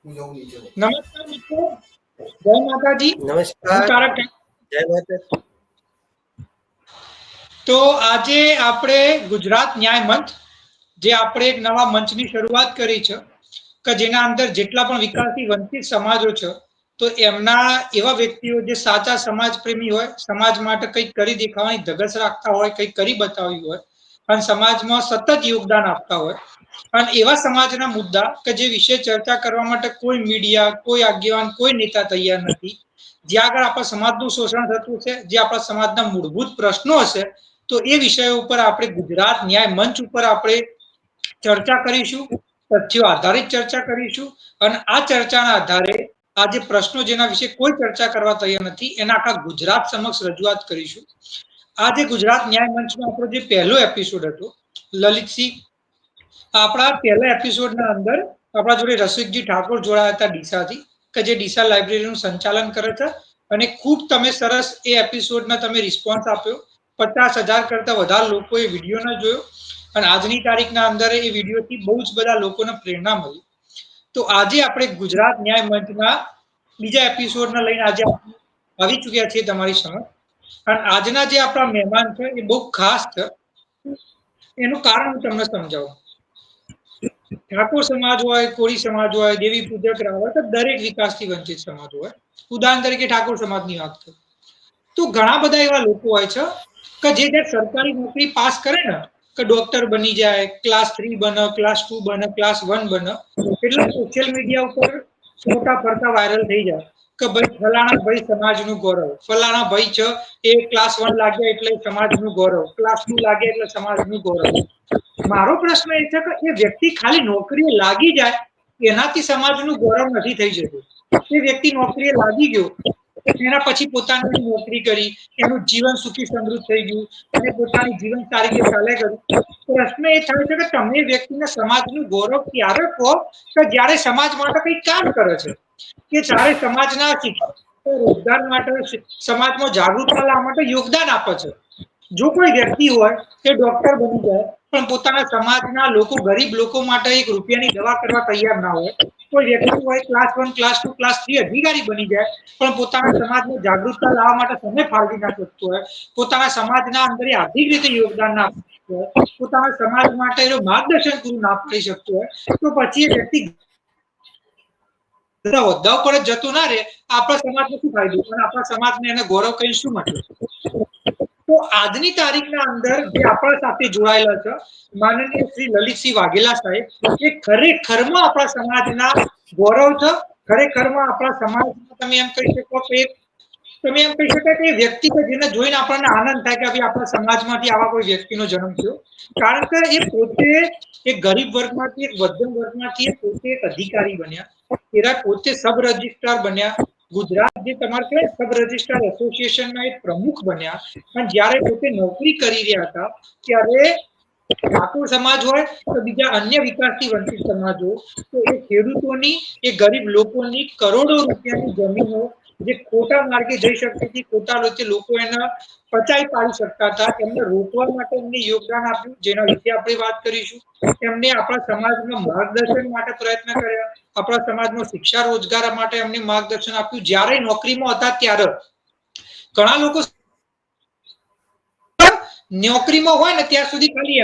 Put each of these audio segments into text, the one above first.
નમસ્કાર મિત્રો, જય માતાજી. નમસ્કાર, હું તારક. જય માતા. તો આજે આપણે ગુજરાત ન્યાય મંચ, જે આપણે એક નવા મંચની શરૂઆત કરી છે કે જેના અંદર જેટલા પણ વિકાસથી વંચિત સમાજો છે તો એમના એવા વ્યક્તિઓ જે સાચા સમાજ પ્રેમી હોય, સમાજ માટે કંઈક કરી દેખાવાની ધગશ રાખતા હોય, કંઈક કરી બતાવ્યું હોય અને સમાજમાં સતત યોગદાન આપતા હોય અને એવા સમાજના મુદ્દા કે જે વિશે ચર્ચા કરવા માટે કોઈ મીડિયા, કોઈ આગેવાન, કોઈ નેતા તૈયાર નથી. જ્યાં આગળ આપણા સમાજનું શોષણ થતું છે, જે આપણા સમાજના મૂળભૂત પ્રશ્નો હશે, તો એ વિષયો ઉપર આપણે ગુજરાત ન્યાય મંચ ઉપર આપણે ચર્ચા કરીશું, તથ્યો આધારિત ચર્ચા કરીશું અને આ ચર્ચાના આધારે આ જે પ્રશ્નો જેના વિશે કોઈ ચર્ચા કરવા તૈયાર નથી એના આખા ગુજરાત સમક્ષ રજૂઆત કરીશું. આજે ગુજરાત ન્યાય મંચનો આપણો જે પહેલો એપિસોડ હતો, લલિતસિંહ, આપણા પહેલા એપિસોડના અંદર આપણા જોડે રસિકજી ઠાકોર જોડાયા હતા ડીસાથી, કે જે ડીસા લાઇબ્રેરીનું સંચાલન કરે છે અને ખૂબ તમે સરસ એ એપિસોડના તમે રિસ્પોન્સ આપ્યો. 50,000 કરતા વધારે લોકોએ વિડીયોને જોયો અને આજની તારીખના અંદર એ વિડીયોથી બહુ જ બધા લોકોને પ્રેરણા મળી. તો આજે આપણે ગુજરાત ન્યાય મંચના બીજા એપિસોડને લઈને આજે આવી ચૂક્યા છીએ તમારી સમક્ષ. અને આજના જે આપણા મહેમાન છે એ બહુ ખાસ છે. એનું કારણ હું તમને સમજાવું. ઠાકોર સમાજ હોય, કોળી સમાજ હોય, દેવી પૂજક હોય, તો દરેક વિકાસથી વંચિત સમાજ હોય. ઉદાહરણ તરીકે ઠાકોર સમાજની વાત કરું તો ઘણા બધા એવા લોકો હોય છે કે જે સરકારી નોકરી પાસ કરે ને, કે ડોક્ટર બની જાય, ક્લાસ 3 બને, ક્લાસ 2 બને, ક્લાસ 1 બને, એટલે સોશિયલ મીડિયા ઉપર ફોટા ફરતા વાયરલ થઈ જાય કે ભાઈ ફલાણા ભાઈ સમાજનું ગૌરવ, ફલાણા ભાઈ છે એ ક્લાસ 1 લાગે એટલે સમાજનું ગૌરવ, ક્લાસ 2 લાગે એટલે સમાજનું ગૌરવ. મારો પ્રશ્ન એ છે કે એ વ્યક્તિ ખાલી નોકરીએ લાગી જાય એનાથી સમાજનું ગૌરવ નથી થઈ જતું. એ વ્યક્તિ નોકરીએ લાગી ગયો, એના પછી પોતાની નોકરી કરી, એનું જીવન સુખી સમૃદ્ધ થઈ ગયું અને પોતાની જીવન સારી રીતે ચાલે કર્યું. પ્રશ્ન એ થાય છે કે તમે વ્યક્તિને સમાજનું ગૌરવ ત્યારે કહો કે જ્યારે સમાજ માટે કંઈક કામ કરે છે, કે જ્યારે સમાજના રોજગાર માટે, સમાજમાં જાગૃતતા લાવવા માટે યોગદાન આપે છે. જો કોઈ વ્યક્તિ હોય તે ડોક્ટર બની જાય પણ પોતાના સમાજના લોકો, ગરીબ લોકો માટે એક રૂપિયાની દવા કરવા તૈયાર ના હોય, કોઈ વ્યક્તિ હોય ક્લાસ 1, ક્લાસ 2, ક્લાસ 3 અધિકારી બની જાય પણ પોતાના સમાજમાં જાગૃતતા લાવવા માટે સમય ફાળવી ના શકતો હોય, પોતાના સમાજના અંદર આર્થિક રીતે યોગદાન ના આપી શકતો હોય, પોતાના સમાજ માટે માર્ગદર્શન પૂરું ના કરી શકતો હોય, તો પછી એ વ્યક્તિ હોદ્દા ઉપર જ જતો ના રહે, આપણા સમાજને શું ફાયદો અને આપણા સમાજને એને ગૌરવ કરી શું મતલબ? તો આજની તારીખના અંદર જે આપણા સાથે જોડાયેલા છે માનનીય શ્રી લલિતસિંહ વાઘેલા સાહેબ, એ ખરેખરમાં આપણા સમાજના ગૌરવ છે. ખરેખરમાં આપણા સમાજમાં તમે એમ કહી શકો કે તમે એમ કહી શકાય કે વ્યક્તિ કે જેને જોઈને આપણને આનંદ થાય કે ભાઈ આપણા સમાજમાંથી આવા કોઈ વ્યક્તિનો જન્મ થયો. કારણ કે એ પોતે એક ગરીબ વર્ગમાંથી, એક મધ્યમ વર્ગમાંથી પોતે એક અધિકારી બન્યા, એરા પોતે સબ રજિસ્ટ્રાર બન્યા, ગુજરાત જે તમારે કહેવાય સબ રજિસ્ટ્રાર એસોસિએશનના એક પ્રમુખ બન્યા. અને જ્યારે પોતે નોકરી કરી રહ્યા હતા ત્યારે ઠાકોર સમાજ હોય તો બીજા અન્ય વિકાસથી વંચિત સમાજો, તો એ ખેડૂતોની, એ ગરીબ લોકોની કરોડો રૂપિયાની જમીનો જે ખોટા માર્ગે જઈ શકતી હતી, ખોટા રીતે લોકો એના પચાઈ પાડી શકતા હતા, એમને રોકવા માટે એમને યોગદાન આપ્યું, જેના વિશે આપણે વાત કરીશું. એમને આપણા સમાજમાં માર્ગદર્શન માટે પ્રયત્ન કર્યા, આપણા સમાજમાં શિક્ષા રોજગાર માટે એમને માર્ગદર્શન આપ્યું. જ્યારે નોકરીમાં હતા ત્યારે ઘણા લોકો નોકરીમાં હોય ને ત્યાં સુધી ખાલી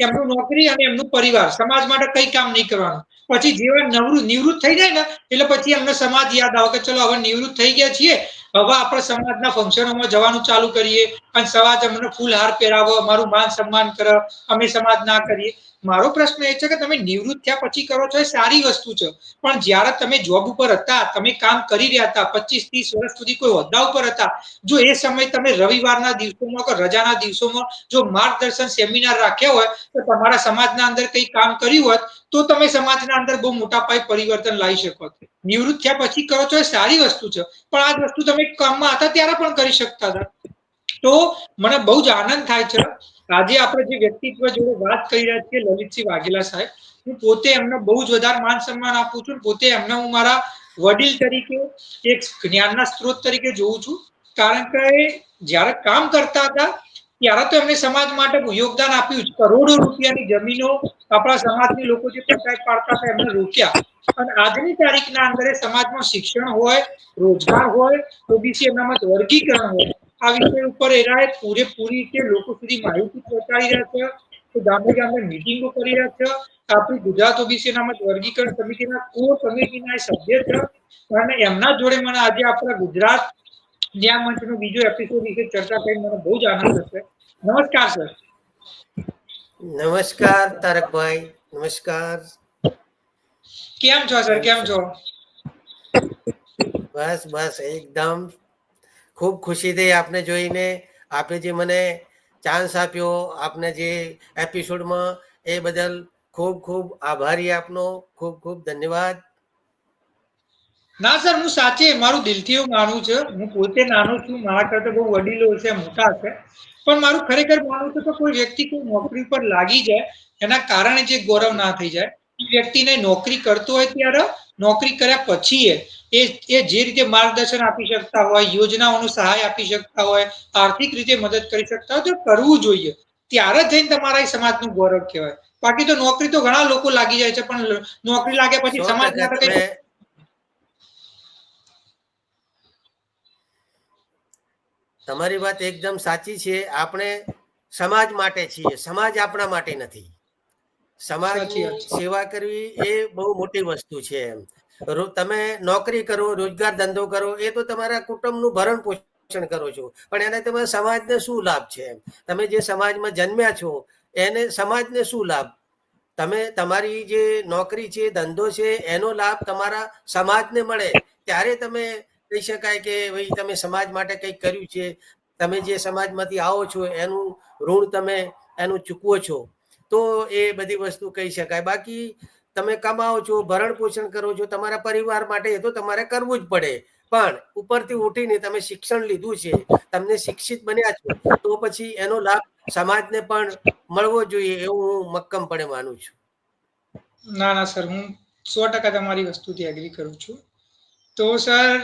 એમનું નોકરી અને એમનું પરિવાર, સમાજ માટે કઈ કામ નહીં કરવાનું. પછી જેવા નિવૃત્ત થઈ જાય ને એટલે પછી એમને સમાજ યાદ આવે કે ચલો હવે નિવૃત્ત થઈ ગયા છીએ, હવે આપણે સમાજના ફંક્શનોમાં જવાનું ચાલુ કરીએ અને સમાજ અમને ફૂલહાર પહેરાવો, અમારું માન સન્માન કરે, અમે સમાજ ના કરીએ. મારો પ્રશ્ન એ છે કે તમે નિવૃત્ત થયા પછી કરો છો એ સારી વસ્તુ છે, પણ જ્યારે તમે જોબ ઉપર હતા, તમે કામ કરી રહ્યા હતા, 25-30 વર્ષ સુધી કોઈ હોદ્દા ઉપર હતા, જો એ સમય તમે રવિવારના દિવસોમાં કે રજાના દિવસોમાં જો માર્ગદર્શન સેમિનાર રાખ્યા હોય તો તમારા સમાજના અંદર કંઈ કામ કર્યું હોત તો તમે સમાજના અંદર બહુ મોટા પાયે પરિવર્તન લાવી શકો. નિવૃત્ત થયા પછી કરો છો એ સારી વસ્તુ છે, પણ આ વસ્તુ તમે કામમાં હતા ત્યારે પણ કરી શકતા હતા. તો મને બહુ જ આનંદ થાય છે આજે આપણે જે વ્યક્તિત્વ જોડે વાત કરી રહ્યા છીએ, લલિતસિંહ વાઘેલા સાહેબ, હું પોતે એમને બહુ જ વધારે માન સન્માન આપું છું. પોતે એમને હું મારા વડીલ તરીકે, એક જ્ઞાનના સ્ત્રોત તરીકે જોઉં છું. કારણ કે જ્યારે કામ કરતા હતા ત્યારે તો એમને સમાજ માટે યોગદાન આપ્યું. કરોડો રૂપિયાની જમીનો આપણા સમાજની લોકો જે પચાસ પાડતા હતા એમને રોક્યા. અને આજની તારીખના અંદર સમાજમાં શિક્ષણ હોય, રોજગાર હોય, ઓબીસી અનામત વર્ગીકરણ હોય, આ વિષય ઉપર એરાએ પૂરેપૂરી રીતે લોકો સુધી માહિતી પહોંચાડી રહ્યા છે. ગામે ગામે મિટિંગો કરી રહ્યા છે. આપણી ગુજરાત ઓબીસી અનામત વર્ગીકરણ સમિતિના કોર કમિટીના સભ્ય છે. અને એમના જોડે મને આજે આપણા ગુજરાત ન્યાય મંચનો બીજો એપિસોડ વિશે ચર્ચા કરી મને બહુ જ આનંદ થશે. નમસ્કાર સર. નમસ્કાર તારકભાઈ, નમસ્કાર. કેમ છો સર? કેમ છો? બસ બસ એકદમ ખૂબ ખુશી થઈ આપને જોઈને. આપે જે મને ચાન્સ આપ્યો, આપને જે એપિસોડમાં, એ બદલ ખૂબ ખૂબ આભારી આપનો. ખૂબ ખૂબ ધન્યવાદ. ના સર, હું સાચે મારું દિલથી એવું માનું છે. હું પોતે નાનો છું, મારા કરતા બહુ વડીલો છે, મોટા છે, પણ મારું ખરેખર માનવું છે કે કોઈ વ્યક્તિ કોઈ નોકરી પર લાગી જાય એના કારણે જે ગૌરવ ના થઈ જાય. એ વ્યક્તિને નોકરી કરતો હોય ત્યારે, નોકરી કર્યા પછી એ જે રીતે માર્ગદર્શન આપી શકતા હોય, યોજનાઓનો સહાય આપી શકતા હોય, આર્થિક રીતે મદદ કરી શકતા હોય તો કરવું જોઈએ. ત્યારે જઈને તમારા સમાજનું ગૌરવ કહેવાય. બાકી તો નોકરી તો ઘણા લોકો લાગી જાય છે, પણ નોકરી લાગ્યા પછી સમાજ માટે કઈ તમારી વાત એકદમ સાચી છે. આપણે સમાજ માટે છીએ, સમાજ આપણા માટે નથી. સમાજની સેવા કરવી એ બહુ મોટી વસ્તુ છે. તમે નોકરી કરો, રોજગાર ધંધો કરો, એ તો તમારા કુટુંબનું ભરણ પોષણ કરો છો, પણ એને તમારા સમાજને શું લાભ છે? તમે જે સમાજમાં જન્મ્યા છો એને સમાજને શું લાભ? તમે તમારી જે નોકરી છે, ધંધો છે, એનો લાભ તમારા સમાજને મળે ત્યારે તમે કહી શકાય કે ભાઈ તમે સમાજ માટે કંઈક કર્યું છે. તમે જે સમાજમાંથી આવો છો એનું ઋણ તમે એનું ચૂકવો છો, તો એ બધી વસ્તુ કહી શકાય. બાકી તમે કમાઓ છો, ભરણ પોષણ કરો છો તમારા પરિવાર માટે, એ તો તમારે કરવું જ પડે. પણ ઉપરથી ઉઠીને તમે શિક્ષણ લીધું છે, તમને શિક્ષિત બન્યા છો, તો પછી એનો લાભ સમાજને પણ મળવો જોઈએ એવું હું મક્કમપણે માનું છું. ના ના સર, હું 100% તમારી વસ્તુથી એગ્રી કરું છું. તો સર,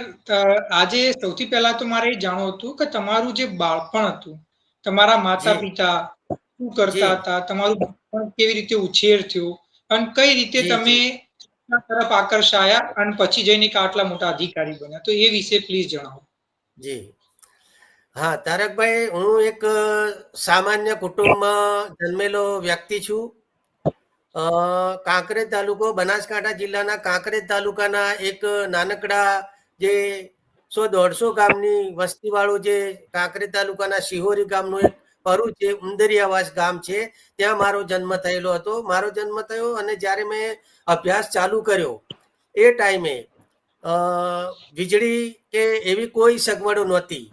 આજે સૌથી પહેલા તો મારે એ જાણવું હતું કે તમારું જે બાળપણ હતું, તમારા માતા પિતા શું કરતા હતા, તમારું બાળપણ કેવી રીતે ઉછેર થયો, અને કઈ રીતે તમે તરફ આકર્ષાયા અને પછી જઈને આટલા મોટા અધિકારી બન્યા, તો એ વિશે પ્લીઝ જણાવો. જી હા તારકભાઈ, હું એક સામાન્ય કુટુંબમાં જન્મેલો વ્યક્તિ છું. કાંકરેજ તાલુકો, બનાસકાંઠા જિલ્લાના કાંકરેજ તાલુકાના એક નાનકડા જે 100-150 ગામની વસ્તીવાળું જે કાંકરેજ તાલુકાના શિહોરી ગામનું એક પરું છે, ઉંદરિયાવાસ ગામ છે, ત્યાં મારો જન્મ થયેલો હતો. મારો જન્મ થયો અને જ્યારે મેં અભ્યાસ ચાલુ કર્યો એ ટાઈમે વીજળી કે એવી કોઈ સગવડો નહોતી.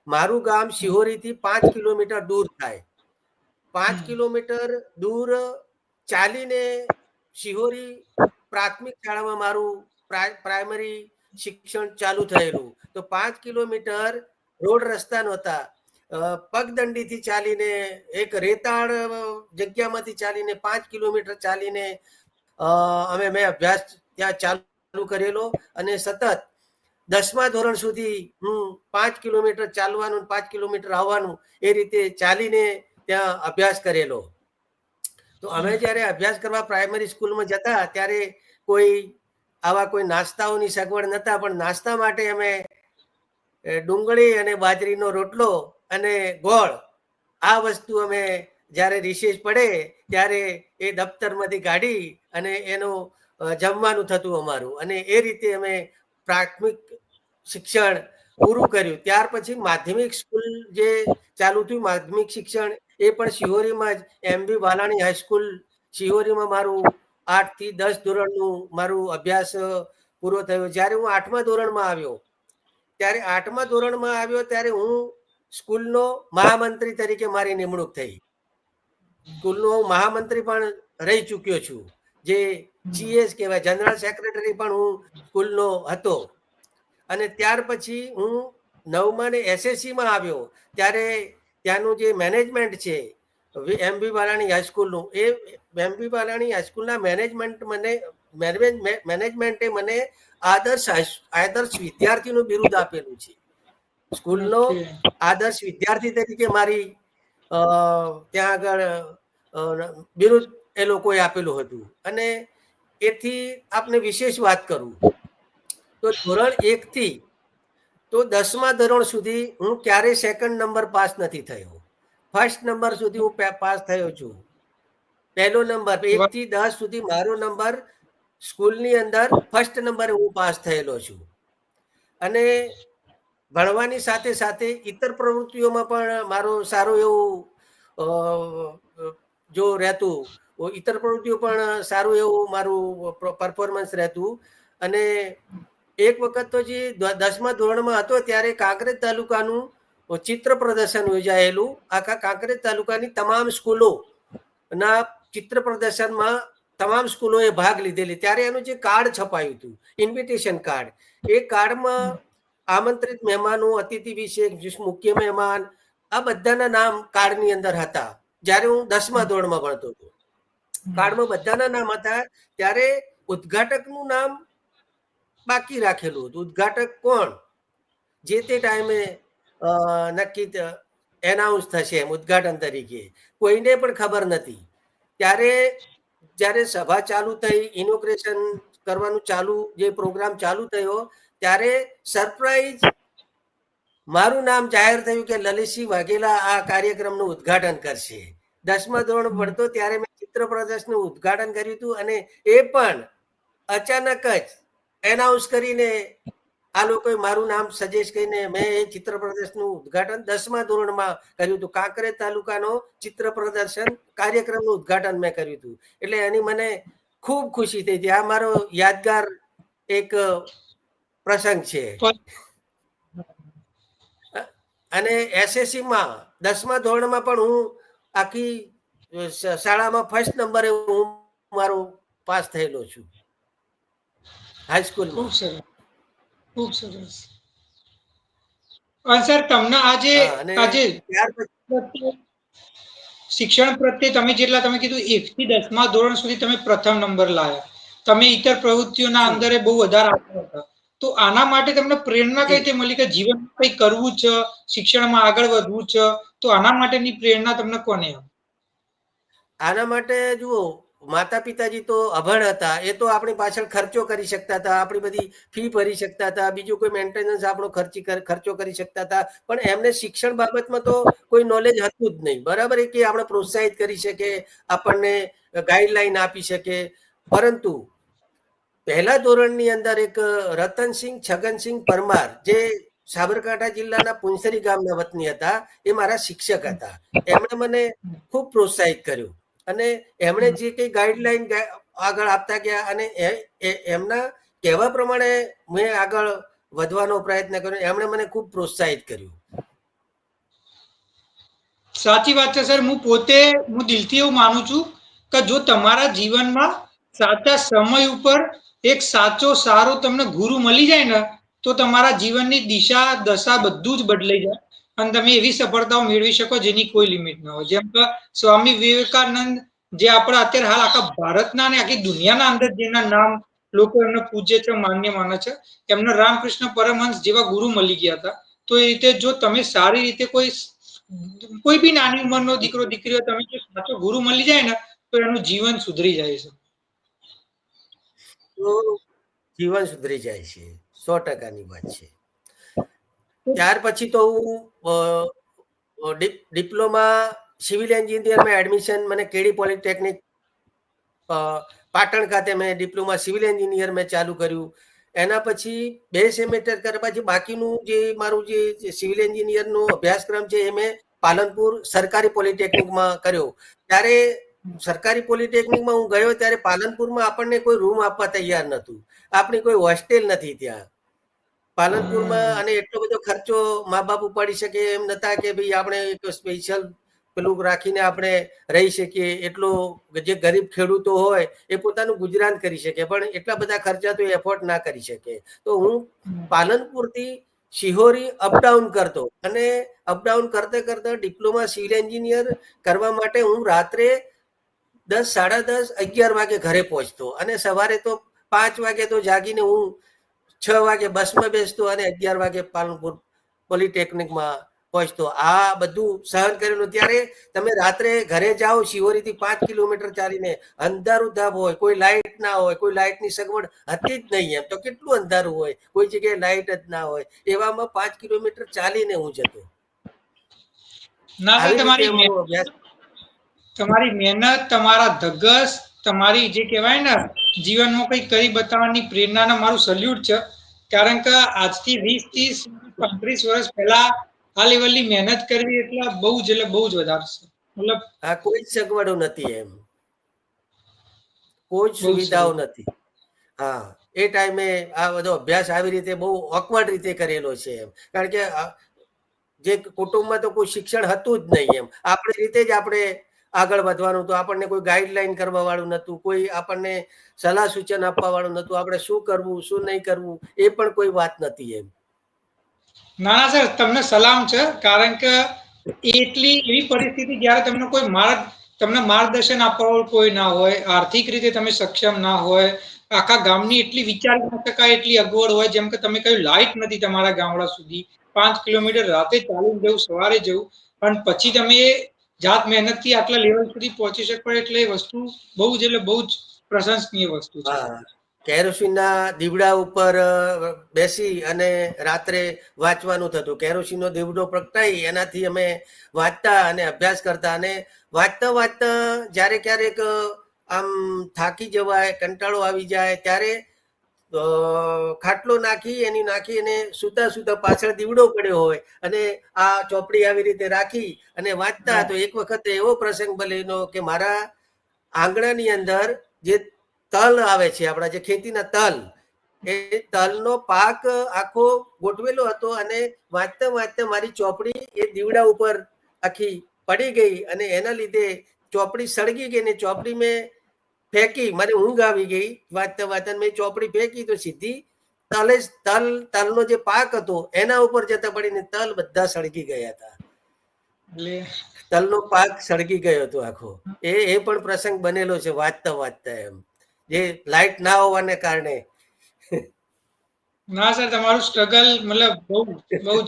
મારું ગામ શિહોરીથી 5 કિલોમીટર દૂર થાય. 5 કિલોમીટર દૂર ચાલીને શિહોરી પ્રાથમિક શાળામાં મારું પ્રાઇમરી શિક્ષણ ચાલુ થયેલું. તો 5 કિલોમીટર રોડ રસ્તા નહોતા. પગદંડીથી ચાલીને, એક રેતાળ જગ્યામાંથી ચાલીને 5 કિલોમીટર ચાલીને મેં અભ્યાસ ત્યાં ચાલુ કરેલો. અને સતત 10મા ધોરણ સુધી હું 5 કિલોમીટર ચાલવાનું, 5 કિલોમીટર આવવાનું, એ રીતે ચાલીને ત્યાં અભ્યાસ કરેલો. તો અમે જ્યારે અભ્યાસ કરવા પ્રાઇમરી સ્કૂલમાં જતા ત્યારે આવા કોઈ નાસ્તાઓની સગવડ નહોતા, પણ નાસ્તા માટે અમે ડુંગળી અને બાજરીનો રોટલો અને ગોળ, આ વસ્તુ અમે જ્યારે રિસેસ પડે ત્યારે એ દફતરમાંથી કાઢી અને એનું જમવાનું થતું અમારું. અને એ રીતે અમે પ્રાથમિક શિક્ષણ પૂરું કર્યું. ત્યાર પછી માધ્યમિક સ્કૂલ જે ચાલુ થયું, માધ્યમિક શિક્ષણ એ પણ શિહોરીમાં જ એમબી વાલાણી હાઈસ્કૂલ શિહોરીમાં મારું 8 થી 10 ધોરણનું મારું અભ્યાસ પૂરો થયો. જ્યારે હું 8મા ધોરણમાં આવ્યો ત્યારે હું સ્કૂલનો મહામંત્રી તરીકે મારી નિમણૂક થઈ. સ્કૂલનો મહામંત્રી પણ રહી ચૂક્યો છું, જે જીએસ કહેવાય, જનરલ સેક્રેટરી પણ હું સ્કૂલનો હતો. અને ત્યાર પછી હું 9મા ને એસએસસીમાં આવ્યો ત્યારે ત્યાંનું જે મેનેજમેન્ટ છે એમબી વાલાણી હાઈસ્કૂલનું, એ એમબી વાલાણી હાઈસ્કૂલના મેનેજમેન્ટે મને આદર્શ વિદ્યાર્થીનું બિરુદ આપેલું છે. સ્કૂલનો આદર્શ વિદ્યાર્થી તરીકે મારી ત્યાં આગળ બિરુદ એ લોકોએ આપેલું હતું. અને એથી આપને વિશેષ વાત કરું તો ધોરણ 1 થી તો 10મા ધોરણ સુધી હું ક્યારેય સેકન્ડ નંબર પાસ નથી થયો. ફર્સ્ટ નંબર સુધી હું પાસ થયો છું. પહેલો નંબર 1 થી 10 સુધી મારો નંબર સ્કૂલની અંદર ફર્સ્ટ નંબરે હું પાસ થયેલો છું. અને ભણવાની સાથે સાથે ઇતર પ્રવૃત્તિઓમાં પણ મારો સારું એવું જો રહેતું, ઇતર પ્રવૃત્તિઓ પણ સારું એવું મારું પરફોર્મન્સ રહેતું. અને એક વખત તો જે 10મા ધોરણમાં હતો ત્યારે કાંકરેજ તાલુકાનું ચિત્ર પ્રદર્શન યોજાયેલું. આખા કાંકરેજ તાલુકાની તમામ સ્કૂલો ના ચિત્ર પ્રદર્શનમાં તમામ સ્કૂલોએ ભાગ લીધેલી. ત્યારે એનું જે કાર્ડ છપાયું હતું, ઇન્વિટેશન કાર્ડ, એ કાર્ડમાં આમંત્રિત મહેમાનો, અતિથિ વિશેષ, મુખ્ય મહેમાન, આ બધાના નામ કાર્ડની અંદર હતા. જ્યારે હું 10મા ધોરણમાં ભણતો હતો, કાર્ડમાં બધાના નામ હતા. ત્યારે ઉદ્ઘાટકનું નામ બાકી રાખેલું હતું. ઉદ્ઘાટક કોણ જે તે ટાઈમે નક્કી એનાઉન્સ થશે એમ ઉદ્ઘાટન તરીકે કોઈને પણ ખબર નથી. ત્યારે જ્યારે સભા ચાલુ થઈ, ઇનોગ્રેશન કરવાનું ચાલુ, જે પ્રોગ્રામ ચાલુ થયો, ત્યારે સરપ્રાઈઝ મારું નામ જાહેર થયું કે લલિતસિંહ વાઘેલા આ કાર્યક્રમનું ઉદ્ઘાટન કરશે. 10મા ધોરણ ભણતો ત્યારે મેં ચિત્ર પ્રદર્શનનું ઉદ્ઘાટન કર્યું હતું. અને એ પણ અચાનક જ એનાઉન્સ કરીને આ લોકોએ મારું નામ સજેસ્ટ કરીને મેં એ ચિત્ર પ્રદર્શનનું ઉદ્ઘાટન 10મા ધોરણમાં કર્યું હતું. કાંકરેજ તાલુકાનો ચિત્ર પ્રદર્શન કાર્યક્રમનું ઉદ્ઘાટન મેં કર્યું હતું. એટલે એની મને ખૂબ ખુશી થઈ હતી. આ મારો યાદગાર એક પ્રસંગ છે. અને એસએસસીમાં 10મા ધોરણમાં પણ હું આખી શાળામાં ફર્સ્ટ નંબરે હું મારો પાસ થયેલો છું હાઈસ્કૂલમાં. ખૂબ સરસ, ખૂબ સરસ. અને સર તમને આજે શિક્ષણ પ્રત્યે તમે જેટલા તમે કીધું 1 થી 10મા ધોરણ સુધી તમે પ્રથમ નંબર લાવ્યા, તમે ઇતર પ્રવૃત્તિઓના અંદર બહુ વધારે આગળ હતા. તો આના માટે તમને પ્રેરણા કઈ રીતે મળી કે જીવનમાં કંઈ કરવું છે, શિક્ષણમાં આગળ વધવું છે? તો આના માટેની પ્રેરણા તમને કોને આપી? આના માટે જુઓ, માતા પિતાજી તો અભણ હતા. એ તો આપણી પાછળ ખર્ચો કરી શકતા હતા, આપણી બધી ફી ભરી શકતા હતા, બીજું કોઈ મેન્ટેનન્સ આપણો ખર્ચો કરી શકતા હતા. પણ એમને શિક્ષણ બાબતમાં તો કોઈ નોલેજ હતું જ નહીં. બરાબર, કે આપણે પ્રોત્સાહિત કરી શકે, આપણને ગાઈડલાઈન આપી શકે. પરંતુ પહેલા ધોરણની અંદર એક રતનસિંહ છગનસિંહ પરમાર, જે સાબરકાંઠા જિલ્લાના પુંસરી ગામના વતની હતા, એ મારા શિક્ષક હતા. એમણે મને ખૂબ પ્રોત્સાહિત કર્યું. અને એમણે જે કંઈ ગાઈડલાઈન આગળ આપતા ગયા અને એમના કહેવા પ્રમાણે મેં આગળ વધવાનો પ્રયત્ન કર્યો. એમણે મને ખૂબ પ્રોત્સાહિત કર્યું. સાચી વાત છે સર. હું દિલથી એવું માનું છું કે જો તમારા જીવનમાં સાચા સમય ઉપર એક સાચો સારો તમને ગુરુ મળી જાય ને, તો તમારા જીવનની દિશા દશા બધું જ બદલાઈ જાય અને તમે એવી સફળતાઓ મેળવી શકો જેની કોઈ લિમિટ ન હોય. જેમ કે સ્વામી વિવેકાનંદ, જે આપણા અત્યારે હાલ આખા ભારતના અને આખી દુનિયાના અંદર જેના નામ લોકો એમને પૂજે છે, માન્ય માને છે, એમને રામકૃષ્ણ પરમહંસ જેવા ગુરુ મળી ગયા હતા. તો એ રીતે જો તમે સારી રીતે કોઈ બી નાની ઉંમરનો દીકરો દીકરીઓ, તમે જો સાચો ગુરુ મળી જાય ને, તો એનું જીવન સુધરી જાય છે. તો જીવન સુધરી જાય છે, 100%ની વાત છે. ત્યાર પછી તો હું ડિપ્લોમા સિવિલ એન્જિનિયરમાં એડમિશન મને કેડી પોલિટેકનિક પાટણ ખાતે મેં ડિપ્લોમા સિવિલ એન્જિનિયર મેં ચાલુ કર્યું. એના પછી 2 સેમેસ્ટર કર્યા પછી બાકીનું જે મારું જે સિવિલ એન્જિનિયરનો અભ્યાસક્રમ છે એ મેં પાલનપુર સરકારી પોલિટેકનિકમાં કર્યો. ત્યારે સરકારી પોલિટેકનિકમાં હું ગયો ત્યારે પાલનપુરમાં આપણને કોઈ રૂમ આપવા તૈયાર નહોતું. આપણી કોઈ હોસ્ટેલ નથી ત્યાં પાલનપુરમાં. અને એટલો બધો ખર્ચો મા બાપ ઉપાડી શકે એમ નતા કે ભાઈ આપણે એક સ્પેશિયલ પેલું રાખીને આપણે રહી શકીએ. એટલો જે ગરીબ ખેડૂતો હોય એ પોતાનું ગુજરાન કરી શકે, પણ એટલા બધા ખર્ચા તો એફોર્ડ ના કરી શકે. તો હું પાલનપુરથી શિહોરી અપડાઉન કરતો, અને અપડાઉન કરતા કરતા ડિપ્લોમા સિવિલ એન્જિનિયર કરવા માટે હું રાત્રે 10, 10:30, 11 વાગે ઘરે પહોંચતો. અને સવારે તો 5 વાગે તો જાગીને હું 6 વાગે બસમાં બેસતો અને 11 વાગે પાલનપુર પોલિટેકનિકમાં પહોંચતો. આ બધું સહન કરેલું. ત્યારે તમે રાત્રે ઘરે જાઓ શિહોરીથી 5 કિલોમીટર ચાલીને, અંધારું ધાબ હોય, કોઈ લાઇટ ના હોય, કોઈ લાઇટની સગવડ હતી જ નહીં. એમ તો કેટલું અંધારું હોય, કોઈ જગ્યાએ લાઇટ જ ના હોય. એવામાં 5 કિલોમીટર ચાલીને હું જતો. ના સર, આવી રીતે અમારો અભ્યાસ. તમારી મહેનત, તમારા ધગસ, તમારી જે કહેવાય ને જીવનમાં કંઈક કરી બતાવવાની પ્રેરણાને મારું સલ્યુટ છે. કારણ કે આજથી 20, 30, 35 વર્ષ પહેલા આ લેવલની મહેનત કરવી એટલે બહુ જ વધારે છે. મતલબ આ કોઈ જ સગવડો નથી. એમ કોઈ જ બહુ સુવિધાઓ સરસ. નથી. હા, એ ટાઈમે આ બધો અભ્યાસ આવી રીતે બહુ ઓકવર્ડ રીતે કરેલો છે. એમ કારણ કે જે કુટુંબમાં તો કોઈ શિક્ષણ હતું જ નહીં. એમ આપણી રીતે જ આપણે આગળ વધવાનું હતું. આપણને કોઈ ગાઈડલાઈન કરવા વાળું નતું, કોઈ આપણને સલાહ સૂચન આપવા વાળું નતું. આપણે શું કરવું શું નહીં કરવું એ પણ કોઈ વાત નથી. એમ ના ના સર, તમને સલામ છે. કારણ કે એટલી એવી પરિસ્થિતિ જ્યારે તમને માર્ગદર્શન આપવા વાળું કોઈ ના હોય, આર્થિક રીતે તમે સક્ષમ ના હોય, આખા ગામની એટલી વિચારી ન શકાય એટલી અગવડ હોય. જેમ કે તમે કહ્યું, લાઇટ નથી તમારા ગામડા સુધી, 5 કિલોમીટર રાતે ચાલીને જવું, સવારે જવું, પણ પછી તમે જાત મહેનતથી આટલા લેવલ સુધી પહોંચી શકો એટલે એ વસ્તુ બહુ જ પ્રશંસનીય વસ્તુ છે. હા, કેરોસીનના દીવડા ઉપર બેસી અને રાત્રે વાંચવાનું થતું. કેરોસીનનો દીવડો પ્રગટાઈ એનાથી અમે વાંચતા અને અભ્યાસ કરતા. અને વાંચતા વાંચતા જ્યારે ક્યારેક આમ થાકી જવાય, કંટાળો આવી જાય, ત્યારે ખાટલો નાખી અને સુતા સુતા પાછળ દીવડો પડ્યો હોય અને આ ચોપડી આવી રીતે રાખી અને વાંચતા. તો એક વખત એવો પ્રસંગ બનેલો કે મારા આંગણાની અંદર જે તલ આવે છે, આપણા જે ખેતીના તલ, એ તલનો પાક આખો ગોઠવેલો હતો. અને વાંચતા વાંચતા મારી ચોપડી એ દીવડા ઉપર આખી પડી ગઈ અને એના લીધે ચોપડી સળગી ગઈ ને ચોપડી મેં ફેંકી. મને ઊંઘ આવી ગઈ. વાંચતા વાંચતા મેં ચોપડી ફેંકી તો સીધી તલનો જે પાક હતો એના ઉપર જતા પડીને તલ બધા સળગી ગયા હતા. તલનો પાક સળગી ગયો હતો આખો. એ પણ પ્રસંગ બનેલો છે વાંચતા વાંચતા. એમ જે લાઇટ ના હોવાને કારણે. ના સર, તમારું સ્ટ્રગલ મતલબ બહુ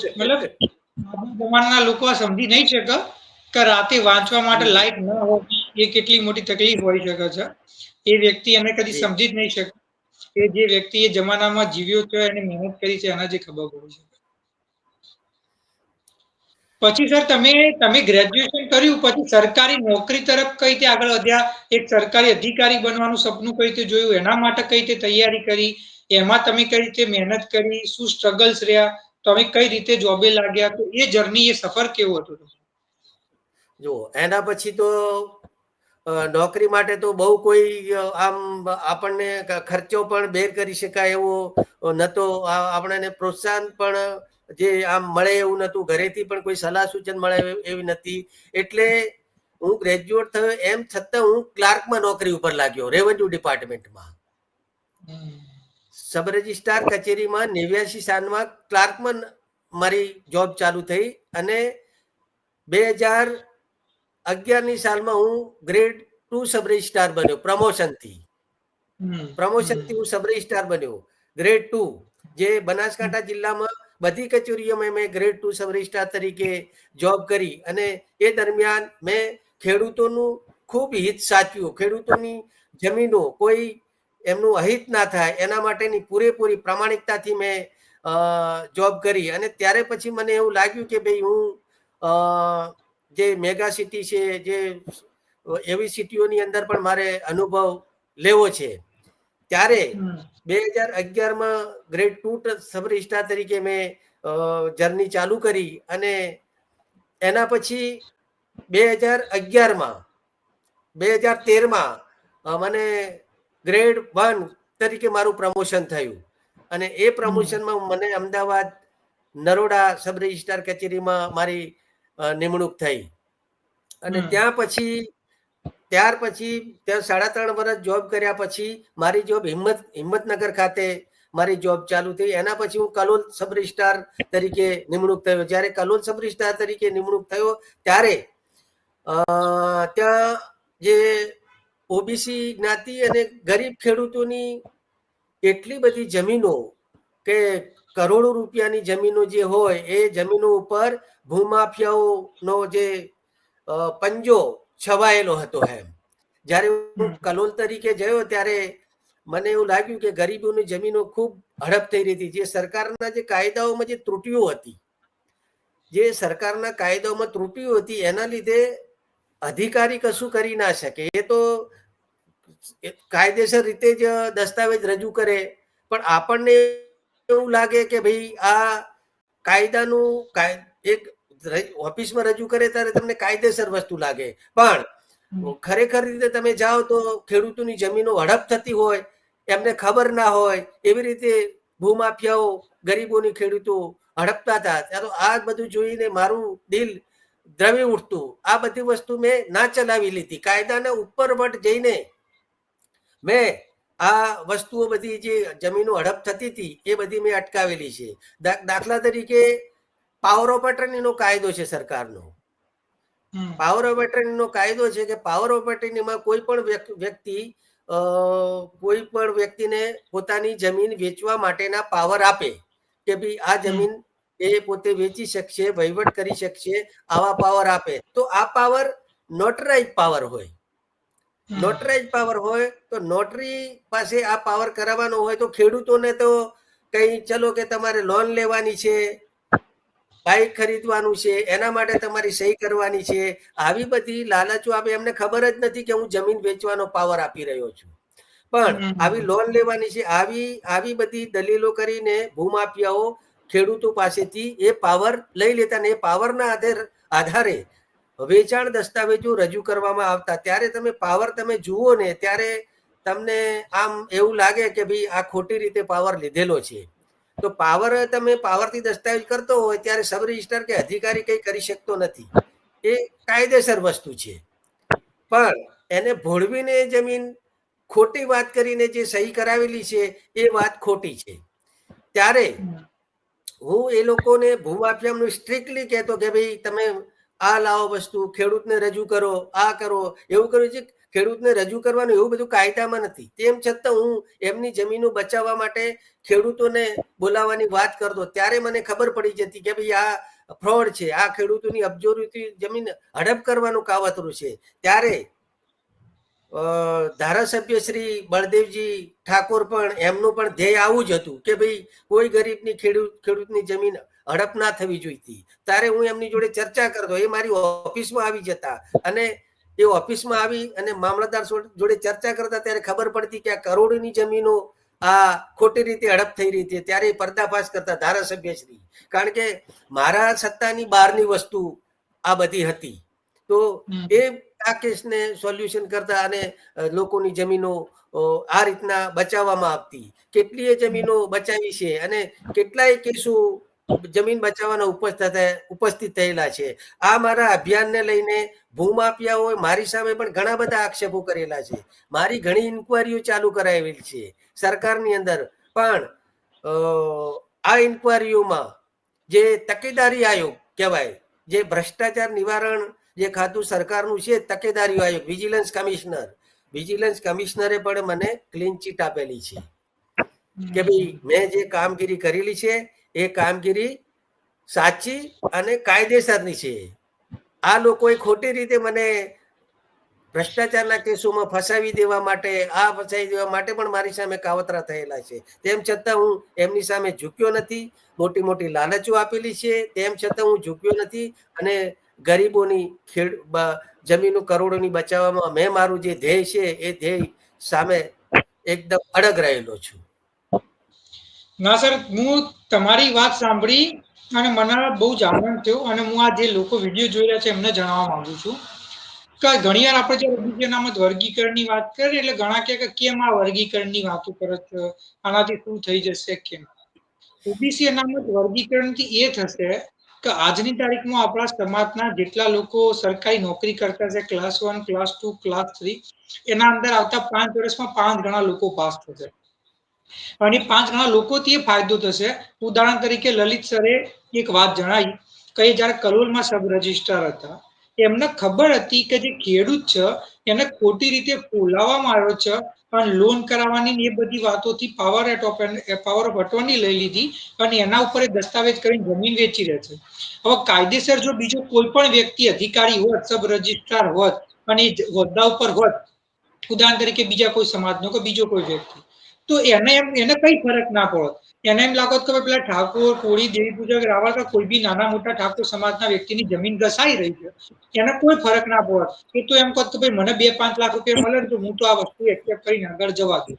જ મતલબ આજના જમાનાના લોકો આ સમજી નહીં શકે કે રાતે વાંચવા માટે લાઇટ ન હોવી એ કેટલી મોટી તકલીફ હોઈ શકે છે. એ વ્યક્તિ એને કદી સમજી જ નહીં શકે. એ જે વ્યક્તિ એ જમાનામાં જીવ્યો છે, એને મહેનત કરી છે, એના જે ખબર પડી છે. પછી સર, તમે ગ્રેજ્યુએશન કર્યું, પછી સરકારી નોકરી તરફ કઈ રીતે આગળ વધ્યા? એક સરકારી અધિકારી બનવાનું સપનું કઈ રીતે જોયું? એના માટે કઈ રીતે તૈયારી કરી? એમાં તમે કઈ રીતે મહેનત કરી? શું સ્ટ્રગલ્સ રહ્યા? તમે કઈ રીતે જોબે લાગ્યા? તો એ જર્ની, એ સફર કેવો હતો? જો એના પછી તો નોકરી માટે તો બહુ કોઈ આમ આપણને ખર્ચો પણ બેર કરી શકાય એવો નતો. આપણને પ્રોત્સાહન પણ જે આમ મળે એવું નતું. ઘરેથી પણ કોઈ સલાહ સૂચન મળે એવી નથી. એટલે હું ગ્રેજ્યુએટ થયો એમ છતાં હું ક્લાર્કમાં નોકરી ઉપર લાગ્યો, રેવન્યુ ડિપાર્ટમેન્ટમાં. સબ રજિસ્ટ્રાર કચેરીમાં 89 સાલમાં ક્લાર્કમાં મારી જોબ ચાલુ થઈ. અને 2011ની સાલમાં હું ગ્રેડ 2 સબ રજિસ્ટ્રાર બન્યો. પ્રમોશનથી હું સબ રજિસ્ટ્રાર બન્યો ગ્રેડ 2. જે બનાસકાંઠા જિલ્લામાં બધી કચેરીઓમાં મેં ગ્રેડ 2 સબ રજિસ્ટ્રાર તરીકે જોબ કરી. અને એ દરમિયાન મેં ખેડૂતોનું ખૂબ હિત સાચવ્યું. ખેડૂતોની જમીનો કોઈ એમનું અહિત ના થાય એના માટેની પૂરેપૂરી પ્રામાણિકતાથી મેં જોબ કરી. અને ત્યારે પછી મને એવું લાગ્યું કે ભાઈ હું જે મેગા સિટી છે, જે એવી સિટીઓની અંદર પણ મારે અનુભવ લેવો છે. ત્યારે 2011માં ગ્રેડ 2 સબ રજિસ્ટ્રાર તરીકે મેં જર્ની ચાલુ કરી. અને એના પછી 2013માં મને ગ્રેડ 1 તરીકે મારું પ્રમોશન થયું. અને એ પ્રમોશનમાં મને અમદાવાદ નરોડા સબ રજિસ્ટ્રાર કચેરીમાં મારી નિમણૂક થઈ. અને ત્યાર પછી ત્યાં 3.5 વર્ષ જોબ કર્યા પછી મારી જોબ હિંમતનગર ખાતે મારી જોબ ચાલુ થઈ. એના પછી હું કલોલ સબ રજિસ્ટ્રાર તરીકે નિમણૂક થયો. જ્યારે કલોલ સબ રજિસ્ટ્રાર તરીકે નિમણૂક થયો ત્યારે ત્યાં જે ઓબીસી જ્ઞાતિ અને ગરીબ ખેડૂતોની એટલી બધી જમીનો કે કરોડો રૂપિયાની જમીનો જે હોય એ જમીનો ઉપર ભૂમાફિયાઓનો જે પંજો છવાયેલો હતો એમ. જ્યારે હું કલોલ તરીકે ગયો ત્યારે મને એવું લાગ્યું કે ગરીબોની જમીનો ખૂબ હડપ થઈ રહી હતી. જે સરકારના જે કાયદાઓમાં જે ત્રુટીઓ હતી, જે સરકારના કાયદાઓમાં ત્રુટીઓ હતી એના લીધે અધિકારી કશું કરી ના શકે. એ તો કાયદેસર રીતે જ દસ્તાવેજ રજૂ કરે, પણ આપણને એવું લાગે કે ભાઈ આ કાયદાનું એક ઓફિસમાં રજૂ કરે ત્યારે તમને કાયદેસર વસ્તુ લાગે, પણ ખરેખર રીતે તમે જાઓ તો ખેડૂતોની જમીનો હડપ થતી હોય, એમને ખબર ના હોય, એવી રીતે ભૂમાફિયાઓ ગરીબોની ખેડૂતો હડપતા હતા. ત્યારે આ બધું જોઈને મારું દિલ દ્રવી ઉઠતું. આ બધી વસ્તુ મેં ના ચલાવી લીધી. કાયદાના ઉપર વટ જઈને મેં આ વસ્તુઓ બધી જે જમીનો હડપ થતી હતી એ બધી મેં અટકાવેલી છે. દાખલા તરીકે પાવર ઓફ એટર્નીનો કાયદો છે સરકારનો. પાવર ઓફ એટર્નીનો કાયદો છે કે પાવર ઓફ એટર્નીમાં કોઈ પણ વ્યક્તિને પોતાની જમીન વેચવા માટેના પાવર આપે કે ભાઈ આ જમીન એ પોતે વેચી શકશે, વહીવટ કરી શકશે, આવા પાવર આપે. તો આ પાવર નોટરાઇઝ પાવર હોય. નોટરાઇઝ પાવર હોય તો નોટરી પાસે આ પાવર કરાવવાનો હોય તો ખેડૂતોને તો કઈ ચલો કે તમારે લોન લેવાની છે, બાઇક ખરીદવાનું છે, એના માટે તમારી સહી કરવાની છે, આવી બધી લાલચો આપે. એમને ખબર જ નથી કે હું જમીન વેચવાનો પાવર આપી રહ્યો છું, પણ આવી લોન લેવાની છે, આવી બધી દલીલો કરીને ભૂમાફિયાઓ ખેડૂતો પાસેથી એ પાવર લઈ લેતા. ને એ પાવરના આધારે વેચાણ દસ્તાવેજો રજૂ કરવામાં આવતા. ત્યારે તમે પાવર તમે જુઓ ને ત્યારે તમને આમ એવું લાગે કે ભાઈ આ ખોટી રીતે પાવર લીધેલો છે. તો તમે પાવરથી દસ્તાવેજ કરતો હોય ત્યારે સબ રજિસ્ટ્રાર કે અધિકારી કંઈ કરી શકતો નથી. એ કાયદેસર વસ્તુ છે, પણ એને ભોળવીને જમીન ખોટી વાત કરીને જે સહી કરાવેલી છે એ વાત ખોટી છે. ત્યારે હું એ લોકોને ભૂમાફિયાનું સ્ટ્રિક્ટલી કહેતો કે ભાઈ તમે આ લાવો વસ્તુ, ખેડૂતને રજૂ કરો, આ કરો, એવું કર્યું છે. ખેડૂતને રજૂ કરવાનું એવું બધું કાયદામાં નથી. તેમ છતાં હું એમની જમીનો બચાવવા માટે ખેડૂતોને બોલાવવાની વાત કરતો. ત્યારે મને ખબર પડી જતી કે ભાઈ આ ફ્રોડ છે, આ ખેડૂતોની અબજોરીથી જમીન હડપ કરવાનું કાવતરું છે. ત્યારે ધારાસભ્ય શ્રી બળદેવજી ઠાકોર પણ એમનું પણ ધ્યેય આવું જ હતું કે ભાઈ કોઈ ગરીબની ખેડૂતની જમીન હડપ ના થવી જોઈતી. ત્યારે હું એમની જોડે ચર્ચા કરતો. એ મારી ઓફિસમાં આવી જતા અને એ ઓફિસમાં આવી અને મામલતદાર જોડે ચર્ચા કરતા. ત્યારે ખબર પડતી કે આ કરોડોની જમીનો આ ખોટી રીતે હડપ થઈ રહી હતી. ત્યારે પર્દાફાશ કરતા ધારાસભ્ય શ્રી, કારણ કે મારા સત્તાની બહારની વસ્તુ આ બધી હતી. તો એ આ કેસને સોલ્યુશન કરતા અને લોકોની જમીનો આ રીતના બચાવવામાં આવતી. કેટલીય જમીનો બચાવી છે અને કેટલાય કેસો જમીન બચાવવાના ઉપસ્થિત થયેલા છે. આ મારા અભિયાનને લઈને ભૂમાફિયાઓએ મારી સામે પણ ઘણા બધા આક્ષેપો કરેલા છે. મારી ઘણી ઇન્કવાયરીઓ ચાલુ કરાવેલી છે સરકારની અંદર, પણ આ ઇન્કવાયરીઓમાં જે તકેદારી આયોગ કહેવાય, જે ભ્રષ્ટાચાર નિવારણ જે ખાતું સરકારનું છે, તકેદારી આયોગ, વિજિલન્સ કમિશનરે પણ મને ક્લીન ચીટ આપેલી છે કે ભાઈ મેં જે કામગીરી કરેલી છે એ કામગીરી સાચી અને કાયદેસરની છે. આ લોકોએ ખોટી રીતે મને ભ્રષ્ટાચારના કેસોમાં ફસાવી દેવા માટે પણ મારી સામે કાવતરા થયેલા છે. તેમ છતાં હું એમની સામે ઝૂક્યો નથી. મોટી મોટી લાલચો આપેલી છે, તેમ છતાં હું ઝૂક્યો નથી અને ગરીબોની જમીનો કરોડોની બચાવવામાં મેં મારું જે ધ્યેય છે એ ધ્યેય સામે એકદમ અડગ રહેલો છું. ના સર, હું તમારી વાત સાંભળી અને મને બહુ જ આનંદ થયો અને હું આ જે લોકો વિડીયો જોઈ રહ્યા છે એમને જણાવવા માંગુ છું કે ઘણી વાર આપણે જે ઓબીસી અનામત વર્ગીકરણની વાત કરીએ એટલે ઘણા કહે કે કેમ આ વર્ગીકરણની વાતો કરો છો, આનાથી શું થઈ જશે. કેમ ઓબીસી અનામત વર્ગીકરણથી એ થશે કે આજની તારીખમાં આપણા સમાજના જેટલા લોકો સરકારી નોકરી કરતા છે, ક્લાસ 1, ક્લાસ 2, ક્લાસ 3, એના અંદર આવતા 5 વર્ષમાં 5 ગણા લોકો પાસ થશે. અને 5 ગણા લોકોથી એ ફાયદો થશે. ઉદાહરણ તરીકે લલિત સરે એક વાત જણાવી કે જ્યારે કલોલમાં સબ રજિસ્ટ્રાર હતા, એમને ખબર હતી કે જે ખેડૂત છે એને ખોટી રીતે ફોલાવવામાં આવ્યો છે અને લોન કરાવવાની એ બધી વાતોથી પાવર ઓફ અટોર્ની લઈ લીધી અને એના ઉપર દસ્તાવેજ કરીને જમીન વેચી રહે છે. હવે કાયદેસર જો બીજો કોઈ પણ વ્યક્તિ અધિકારી હોત, સબ રજિસ્ટ્રાર હોત અને એ હોદ્દા ઉપર હોત, ઉદાહરણ તરીકે બીજા કોઈ સમાજનો કે બીજો કોઈ વ્યક્તિ, તો એને કઈ ફરક ના પડત. એને એમ લાગત કે પેલા ઠાકોર, કોળી, દેવી પૂજક, રાવળ કે કોઈ બી નાના મોટા ઠાકોર સમાજના વ્યક્તિની જમીન ઘસાઈ રહી છે, એને કોઈ ફરક ના પડત. એ તો એમ કહત કે ભાઈ મને 2-5 લાખ રૂપિયા મળે તો હું તો આ વસ્તુ એક્સેપ્ટ કરીને આગળ જવા દઉં.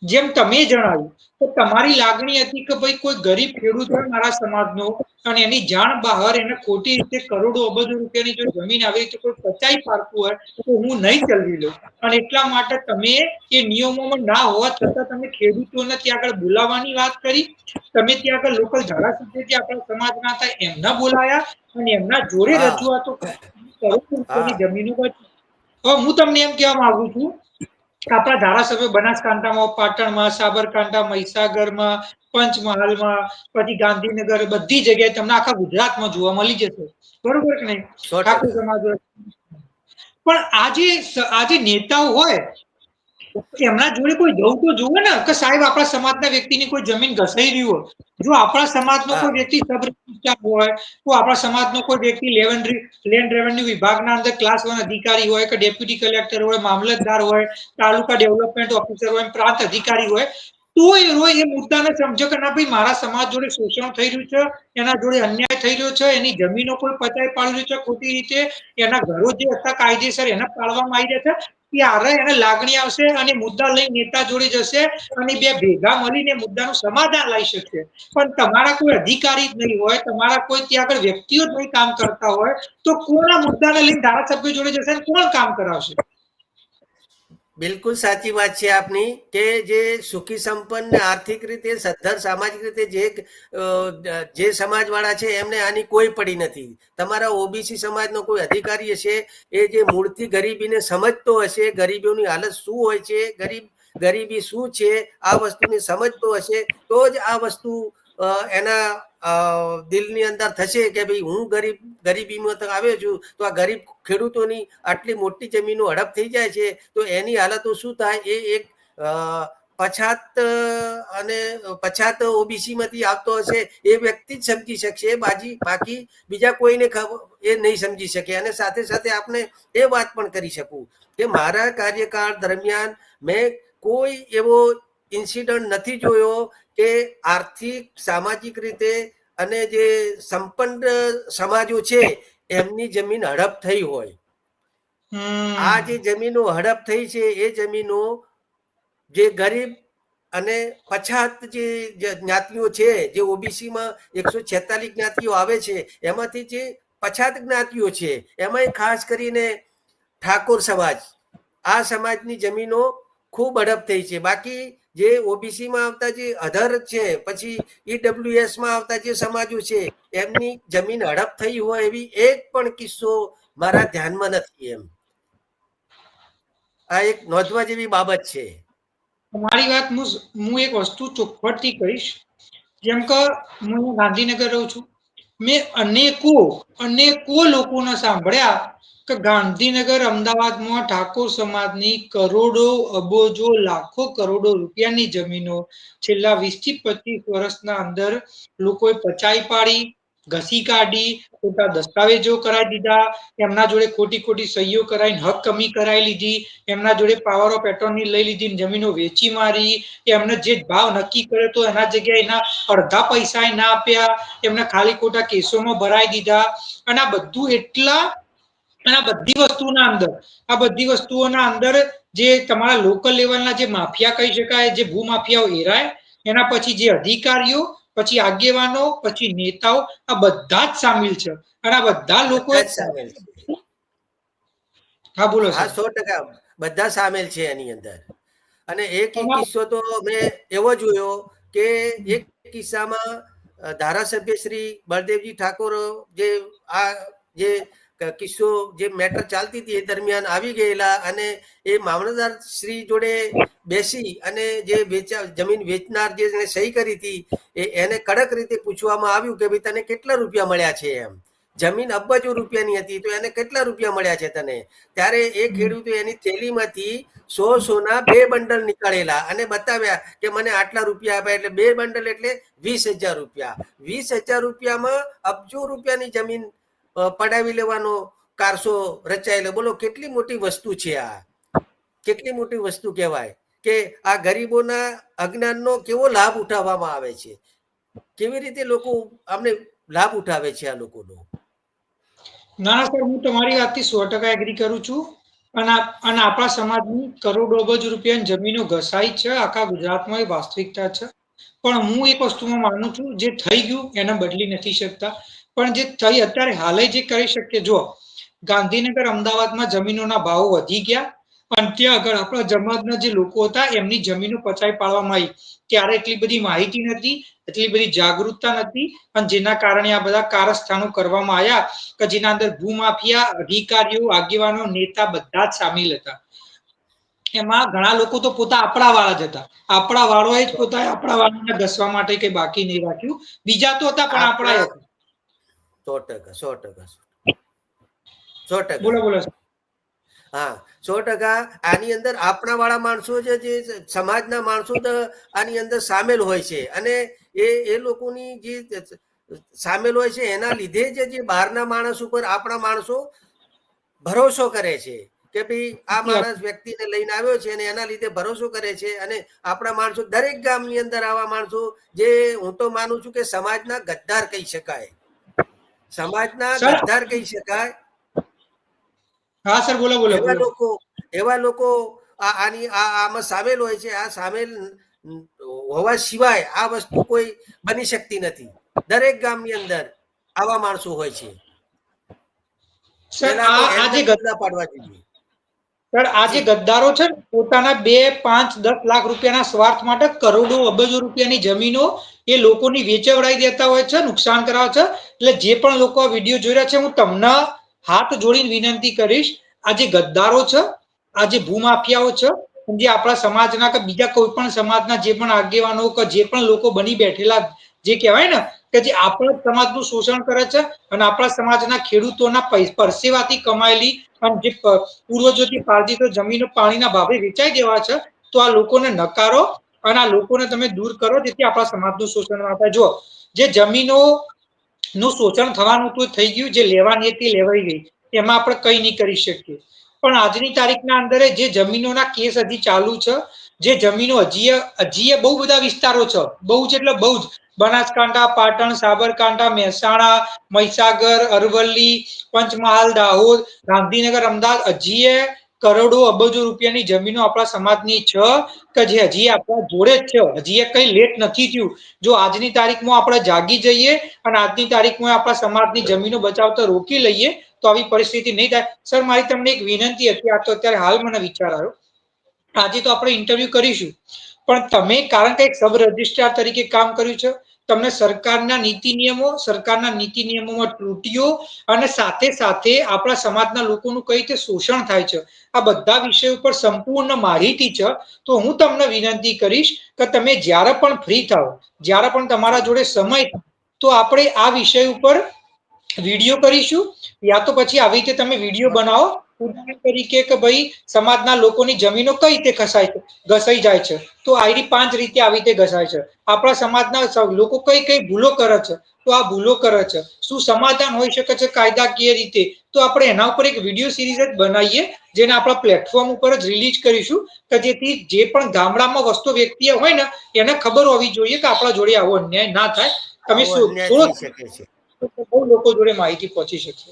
જેમ તમે જણાવ્યું તો તમારી લાગણી હતી કે ભાઈ કોઈ ગરીબ ખેડૂત હોય મારા સમાજનો અને એની જાણ બહાર એને ખોટી રીતે કરોડો અબજો રૂપિયાની જો જમીન આવી રીતે કોઈ પચાઈ પાડતું હોય તો હું નહીં ચલવી લઉં. અને એટલા માટે તમે એ નિયમોમાં ના હોવા છતાં તમે ખેડૂતોને ત્યાં આગળ બોલાવવાની વાત કરી. તમે ત્યાં આગળ લોકલ ધારાસભ્ય જે આપણા સમાજના હતા એમના બોલાયા અને એમના જોડે રજૂઆતો કરોડોની જમીનો બચી. હવે હું તમને એમ કહેવા માંગુ છું, આપણા ધારાસભ્ય બનાસકાંઠામાં, પાટણમાં, સાબરકાંઠા, મહીસાગરમાં, પંચમહાલમાં, પછી ગાંધીનગર, બધી જગ્યાએ તમને આખા ગુજરાતમાં જોવા મળી જશે. બરોબર કે નહીં? ઠાકોર સમાજ. પણ આ જે નેતાઓ હોય એમના જોડે કોઈ જવું તો જુઓ ને કે સાહેબ આપણા સમાજના વ્યક્તિની કોઈ જમીન ઘસાઈ રહી હોય. જો આપણા સમાજનો કોઈ વ્યક્તિ સબ રજિસ્ટ્રાર હોય, તો આપણા સમાજનો કોઈ વ્યક્તિ લેન્ડ રેવન્યુ વિભાગના અંદર ક્લાસ 1 અધિકારી હોય કે ડેપ્યુટી કલેક્ટર હોય, મામલતદાર હોય, તાલુકા ડેવલપમેન્ટ ઓફિસર હોય, પ્રાંત અધિકારી હોય, તો એ મુદ્દાને સમજો કે ના ભાઈ મારા સમાજ જોડે શોષણ થઈ રહ્યું છે, એના જોડે અન્યાય થઈ રહ્યો છે, એની જમીનો કોઈ પચાઈ પાડી રહ્યું છે ખોટી રીતે, એના ઘરો જે હતા કાયદેસર એને પાડવામાં આવી રહ્યા છે, ત્યારે એને લાગણી આવશે અને મુદ્દા લઈ નેતા જોડે જશે અને બે ભેગા મળીને મુદ્દાનું સમાધાન લાવી શકશે. પણ તમારા કોઈ અધિકારી જ નહીં હોય, તમારા કોઈ ત્યાં આગળ વ્યક્તિઓ જ નહીં કામ કરતા હોય, તો કોના મુદ્દાને લઈને ધારાસભ્ય જોડે જશે અને કોણ કામ કરાવશે? બિલકુલ સાચી વાત છે આપની કે જે સુખી સંપન્ન ને આર્થિક રીતે સદ્ધર સામાજિક રીતે જે સમાજવાળા છે એમને આની કોઈ પડી નથી. તમારા ઓબીસી સમાજનો કોઈ અધિકારી હશે એ જે મૂળથી ગરીબીને સમજતો હશે, ગરીબીઓની હાલત શું હોય છે, ગરીબી શું છે, આ વસ્તુને સમજતો હશે તો જ આ વસ્તુ એના દિલની અંદર થશે કે ભાઈ હું ગરીબીમાં આવ્યો છું તો આ ગરીબ ખેડૂતોની આટલી મોટી જમીનો હડપ થઈ જાય છે તો એની હાલતો શું થાય એ એક પછાત ઓબીસી માંથી આવતો હશે એ વ્યક્તિ જ સમજી શકશે, બાકી બીજા કોઈને એ નહીં સમજી શકે. અને સાથે સાથે આપણે એ વાત પણ કરી શકું કે મારા કાર્યકાળ દરમિયાન મેં કોઈ એવો ઇન્સિડન્ટ નથી જોયો કે આર્થિક સામાજિક રીતે અને જે સંપન્ન સમાજો છે એમની જમીન હડપ થઈ હોય. આ જે જમીનો હડપ થઈ છે એ જમીનો જે ગરીબ અને પછાત જે જ્ઞાતિઓ છે, જે ઓબીસીમાં 146 જ્ઞાતિઓ આવે છે એમાંથી જે પછાત જ્ઞાતિઓ છે એમાં ખાસ કરીને ઠાકોર સમાજ, આ સમાજની જમીનો ખૂબ હડપ થઈ છે. બાકી જે ઓબીસીમાં આવતા જે અધર છે, પછી ઈડબ્લ્યુએસમાં આવતા જે સમાજો છે એમની જમીન હડપ થઈ હોય એવી એક પણ કિસ્સો મારા ધ્યાનમાં નથી. એમ આ એક નોંધવા જેવી બાબત છે. તમારી વાત હું એક વસ્તુ ચોખવટથી કહીશ. જેમ કે હું ગાંધીનગર રહું છું, મેં અનેકો લોકોને સાંભળ્યા કે ગાંધીનગર, અમદાવાદમાં ઠાકોર સમાજની કરોડો, અબજો, લાખો કરોડો રૂપિયાની જમીનો છેલ્લા 20 થી 25 વર્ષના અંદર લોકોએ પચાઈ પાડી, ઘસી કાઢી, ખોટા દસ્તાવેજો કરાવી દીધા, એમના જોડે ખોટી સહીઓ કરાવીને હક કમી કરાવી લીધી, એમના જોડે પાવર ઓફ એટર્ની લઈ લીધી, જમીનો વેચી મારી, એમને જે ભાવ નક્કી કર્યો તો એના જગ્યાએ એના અડધા પૈસા ના આપ્યા, એમને ખાલી ખોટા કેસોમાં ભરાઈ દીધા. અને આ બધું અને આ બધી વસ્તુઓના અંદર જે તમારા લોકલ લેવલના જે માફિયા કહી શકાય, જે ભૂમાફિયાઓ એરાય, એના પછી જે અધિકારીઓ, પછી આગેવાનો, પછી નેતાઓ, આ બધા જ સામેલ છે. અને આ બધા લોકો સામેલ છે. હા બોલો. હા, 100% બધા સામેલ છે એની અંદર. અને એક કિસ્સો તો મેં એવો જોયો કે એક કિસ્સામાં ધારાસભ્ય શ્રી બળદેવજી ઠાકોર જે કિસ્સો જે મેટર ચાલતી હતી એ દરમિયાન આવી ગયેલા અને એ મામલતદાર શ્રી જોડે બેસી અને જે જમીન વેચનાર જે સહી કરી હતી એને કડક રીતે પૂછવામાં આવ્યું કે ભાઈ તને કેટલા રૂપિયા મળ્યા છે એમ. જમીન અબજો રૂપિયાની હતી તો એને કેટલા રૂપિયા મળ્યા છે તને? ત્યારે એ ખેડૂતો એની થેલીમાંથી 100 સોના 2 બંડલ નીકાળેલા અને બતાવ્યા કે મને આટલા રૂપિયા આપ્યા, એટલે 2 બંડલ એટલે 20,000 રૂપિયા. 20,000 રૂપિયામાં અબજો રૂપિયાની જમીન પડાવી લેવાનો કારસો રચાયેલો. બોલો કેટલી મોટી વસ્તુ છે આ, કેટલી મોટી વસ્તુ કહેવાય કે આ ગરીબોના અજ્ઞાનનો કેવો લાભ ઉઠાવવામાં આવે છે, કેવી રીતે લોકો આમને લાભ ઉઠાવે છે આ લોકોનો. ના ના સર, હું તમારી વાતથી 100% એગ્રી કરું છું. અને આપણા સમાજની કરોડો અબજ રૂપિયાની જમીનો ઘસાઈ છે, આખા ગુજરાતમાં એ વાસ્તવિકતા છે. પણ હું એક વસ્તુમાં માનું છું, જે થઈ ગયું એને બદલી નથી શકતા, પણ જે થઈ અત્યારે હાલે જે કરી શકીએ. જો ગાંધીનગર, અમદાવાદમાં જમીનોના ભાવ વધી ગયા અને ત્યાં આગળ આપણા સમાજના જે લોકો હતા એમની જમીનો પચાવી પાડવામાં આવી. ત્યારે એટલી બધી માહિતી નથી, એટલી બધી જાગૃતતા નથી, અને જેના કારણે આ બધા કારસ્થાનો કરવામાં આવ્યા કે જેના અંદર ભૂમાફિયા, અધિકારીઓ, આગેવાનો, નેતા બધા જ સામેલ હતા. એમાં ઘણા લોકો તો પોતા આપણા વાળા જ હતા. આપણા વાળોએ જ પોતા આપણા વાળાને ઘસવા માટે કઈ બાકી નહીં રાખ્યું. બીજા તો હતા પણ આપણા હતા. 100%, 100%, 100%. બોલો બોલો. હા, 100%. આની અંદર આપણા વાળા માણસો જે સમાજના માણસો આની અંદર સામેલ હોય છે, અને એ લોકોની જે સામેલ હોય છે એના લીધે જે બહારના માણસ ઉપર આપણા માણસો ભરોસો કરે છે કે ભાઈ આ માણસ વ્યક્તિને લઈને આવ્યો છે અને એના લીધે ભરોસો કરે છે. અને આપણા માણસો દરેક ગામની અંદર આવા માણસો, જે હું તો માનું છું કે સમાજના ગદ્દાર કહી શકાય, સમાજના ગદ્દાર કહી શકાય. હા સર, બોલો બોલો. એવા લોકો આમાં સામેલ હોય છે. આ સામેલ હોવા સિવાય આ વસ્તુ કોઈ બની શકતી નથી. દરેક ગામની અંદર આવા માણસો હોય છે. સર આ જે ગદ્દારો છે પોતાના 2, 5, 10 લાખ રૂપિયાના સ્વાર્થ માટે કરોડો અબજો રૂપિયાની જમીનો એ લોકોની વેચવડાવી દેતા હોય છે, નુકસાન કરાવે છે. એટલે જે પણ લોકો આ વિડીયો જોઈ રહ્યા છે, હું તમને હાથ જોડીને વિનંતી કરીશ, આ જે ગદ્દારો છે, આ જે ભૂમાફિયાઓ છે, જે આપણા સમાજના કે બીજા કોઈ પણ સમાજના જે પણ આગેવાનો કે જે પણ લોકો બની બેઠેલા, જે કહેવાય ને કે જે આપણા સમાજનું શોષણ કરે છે અને આપણા સમાજના ખેડૂતોના પરસેવાથી કમાયેલી અને જે પૂર્વજોથી પાર્જિત જમીનો પાણીના ભાવે વેચાઈ દેવા છે, તો આ લોકોને નકારો અને આ લોકોને તમે દૂર કરો, જેથી આપણા સમાજનું શોષણ ના થાય. જો જે જમીનો નું શોષણ થવાનું તો થઈ ગયું, જે લેવાની હતી લેવાઈ ગઈ, એમાં આપણે કઈ નહીં કરી શકીએ. પણ આજની તારીખના અંદર જે જમીનોના કેસ હજી ચાલુ છે, જે જમીનો હજી બહુ બધા વિસ્તારો છે, બહુ જ એટલે બહુ જ, બનાસકાંઠા, પાટણ, સાબરકાંઠા, મહેસાણા, મહીસાગર, અરવલ્લી, પંચમહાલ, દાહોદ, ગાંધીનગર, અમદાવાદ, હજી કરોડો અબજો રૂપિયાની જમીનો આપણા સમાજની છે કે જે હજી આપણા જોડે જ છે. હજી કઈ લેટ નથી થયું. જો આજની તારીખમાં આપણે જાગી જઈએ અને આજની તારીખમાં આપણા સમાજની જમીનો બચાવતા રોકી લઈએ તો આવી પરિસ્થિતિ નહીં થાય. સર, મારી તમને એક વિનંતી હતી, આ તો અત્યારે હાલ મને વિચાર આવ્યો. આજે તો આપણે ઇન્ટરવ્યુ કરીશું, પણ તમે કારણ કે એક સબ રજિસ્ટ્રાર તરીકે કામ કર્યું છે, તમને સરકારના નીતિ નિયમોમાં ત્રુટીઓ અને સાથે સાથે આપણા સમાજના લોકોનું કઈ રીતે શોષણ થાય છે, આ બધા વિષયો પર સંપૂર્ણ માહિતી છે. તો હું તમને વિનંતી કરીશ કે તમે જ્યારે પણ ફ્રી થાઓ, જ્યારે પણ તમારા જોડે સમય, તો આપણે આ વિષય ઉપર વિડીયો કરીશું, યા તો પછી આવી રીતે તમે વિડીયો બનાવો ઉદાહરણ તરીકે કે ભાઈ સમાજના લોકોની જમીનો કઈ રીતે ઘસાઈ જાય છે, તો આઈડી 5 રીતે આવી રીતે ઘસાય છે. આપણા સમાજના લોકો કઈ કઈ ભૂલો કરે છે, તો આ ભૂલો કરે છે, શું સમાધાન હોઈ શકે છે કાયદાકીય રીતે, તો આપણે એના ઉપર એક વિડીયો સિરીઝ જ બનાવીએ, જેને આપણા પ્લેટફોર્મ ઉપર જ રિલીઝ કરીશું, કે જેથી જે પણ ગામડામાં વસ્તુ વ્યક્તિ હોય ને એને ખબર હોવી જોઈએ કે આપણા જોડે આવો અન્યાય ના થાય. તમે બહુ લોકો જોડે માહિતી પહોંચી શકશે.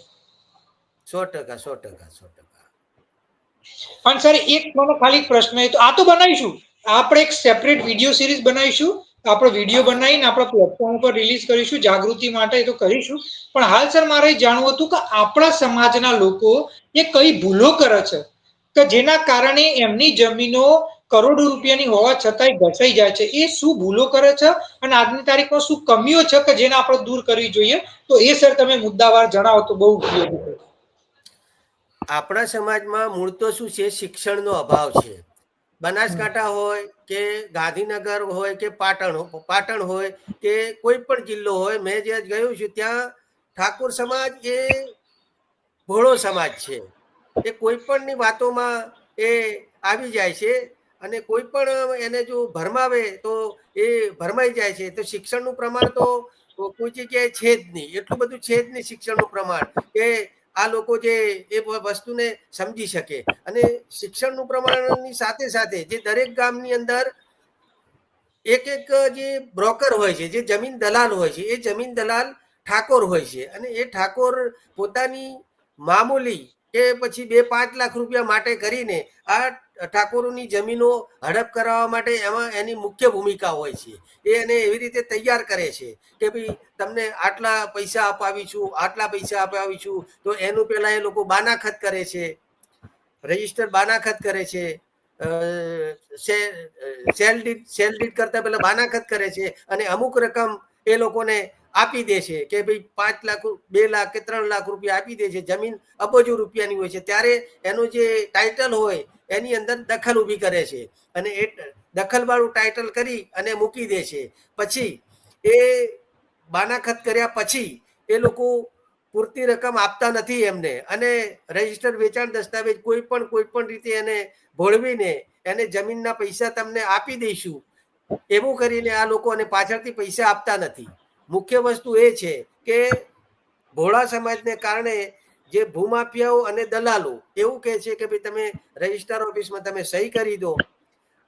100%. પણ સર, એક મને ખાલી પ્રશ્ન, આ તો બનાવીશું, આપણે એક સેપરેટ વિડીયો સિરીઝ બનાવીશું, આપણે વિડીયો બનાવીને આપણા પ્લેટફોર્મ ઉપર રિલીઝ કરીશું, જાગૃતિ માટે તો કરીશું. પણ હાલ સર મારે જાણવું હતું કે આપણા સમાજના લોકો એ કઈ ભૂલો કરે છે કે જેના કારણે એમની જમીનો કરોડો રૂપિયાની હોવા છતાંય ઘસાઈ જાય છે. એ શું ભૂલો કરે છે અને આજની તારીખમાં શું કમીઓ છે કે જેને આપણે દૂર કરવી જોઈએ, તો એ સર તમે મુદ્દાવાર જણાવો તો બહુ ઉપયોગી છે. આપણા સમાજમાં મૂળ તો શું છે, શિક્ષણનો અભાવ છે. બનાસકાંઠા હોય કે ગાંધીનગર હોય કે પાટણ હોય કે કોઈ પણ જિલ્લો હોય, મેં જ્યાં ગયું છું ત્યાં ઠાકોર સમાજ એ ભોળો સમાજ છે. એ કોઈ પણની વાતોમાં એ આવી જાય છે અને કોઈ પણ એને જો ભરમાવે તો એ ભરમાઈ જાય છે. તો શિક્ષણનું પ્રમાણ તો કોઈ જગ્યાએ છે જ નહીં, એટલું બધું છે જ નહીં શિક્ષણનું પ્રમાણ કે આ લોકો જે એ વસ્તુને સમજી શકે. અને શિક્ષણનું પ્રમાણની સાથે સાથે જે દરેક ગામની અંદર એક જે બ્રોકર હોય છે, જે જમીન દલાલ હોય છે, એ જમીન દલાલ ઠાકોર હોય છે. અને એ ઠાકોર પોતાની મામૂલી કે પછી 2-5 લાખ રૂપિયા માટે કરીને આ ઠાકોરોની જમીનો હડપ કરાવવા માટે એમાં એની મુખ્ય ભૂમિકા હોય છે. એ એને એવી રીતે તૈયાર કરે છે કે ભાઈ તમને આટલા પૈસા અપાવીશું, આટલા પૈસા અપાવીશું. તો એનું પેલા એ લોકો બાનાખત કરે છે, રજીસ્ટર બાનાખત કરે છે, સેલ ડીડ કરતા પહેલા બાનાખત કરે છે અને અમુક રકમ એ લોકોને આપી દે છે કે ભાઈ 5 લાખ, 2 લાખ કે 3 લાખ રૂપિયા આપી દે છે. જમીન અબજો રૂપિયાની હોય છે ત્યારે એનું જે ટાઇટલ હોય એની અંદર દખલ ઊભી કરે છે અને એ દખલવાળું ટાઇટલ કરી અને મૂકી દે છે. પછી એ બાનાખત કર્યા પછી એ લોકો પૂરતી રકમ આપતા નથી એમને અને રજીસ્ટર વેચાણ દસ્તાવેજ કોઈ પણ રીતે એને ભોળવીને એને જમીનના પૈસા તમને આપી દઈશું એવું કરીને આ લોકો અને પાછળથી પૈસા આપતા નથી. મુખ્ય વસ્તુ એ છે કે ભોળા સમાજને કારણે જે ભૂમાફિયાઓ અને દલાલો એવું કહે છે કે ભાઈ તમે રજિસ્ટ્રાર ઓફિસમાં તમે સહી કરી દો,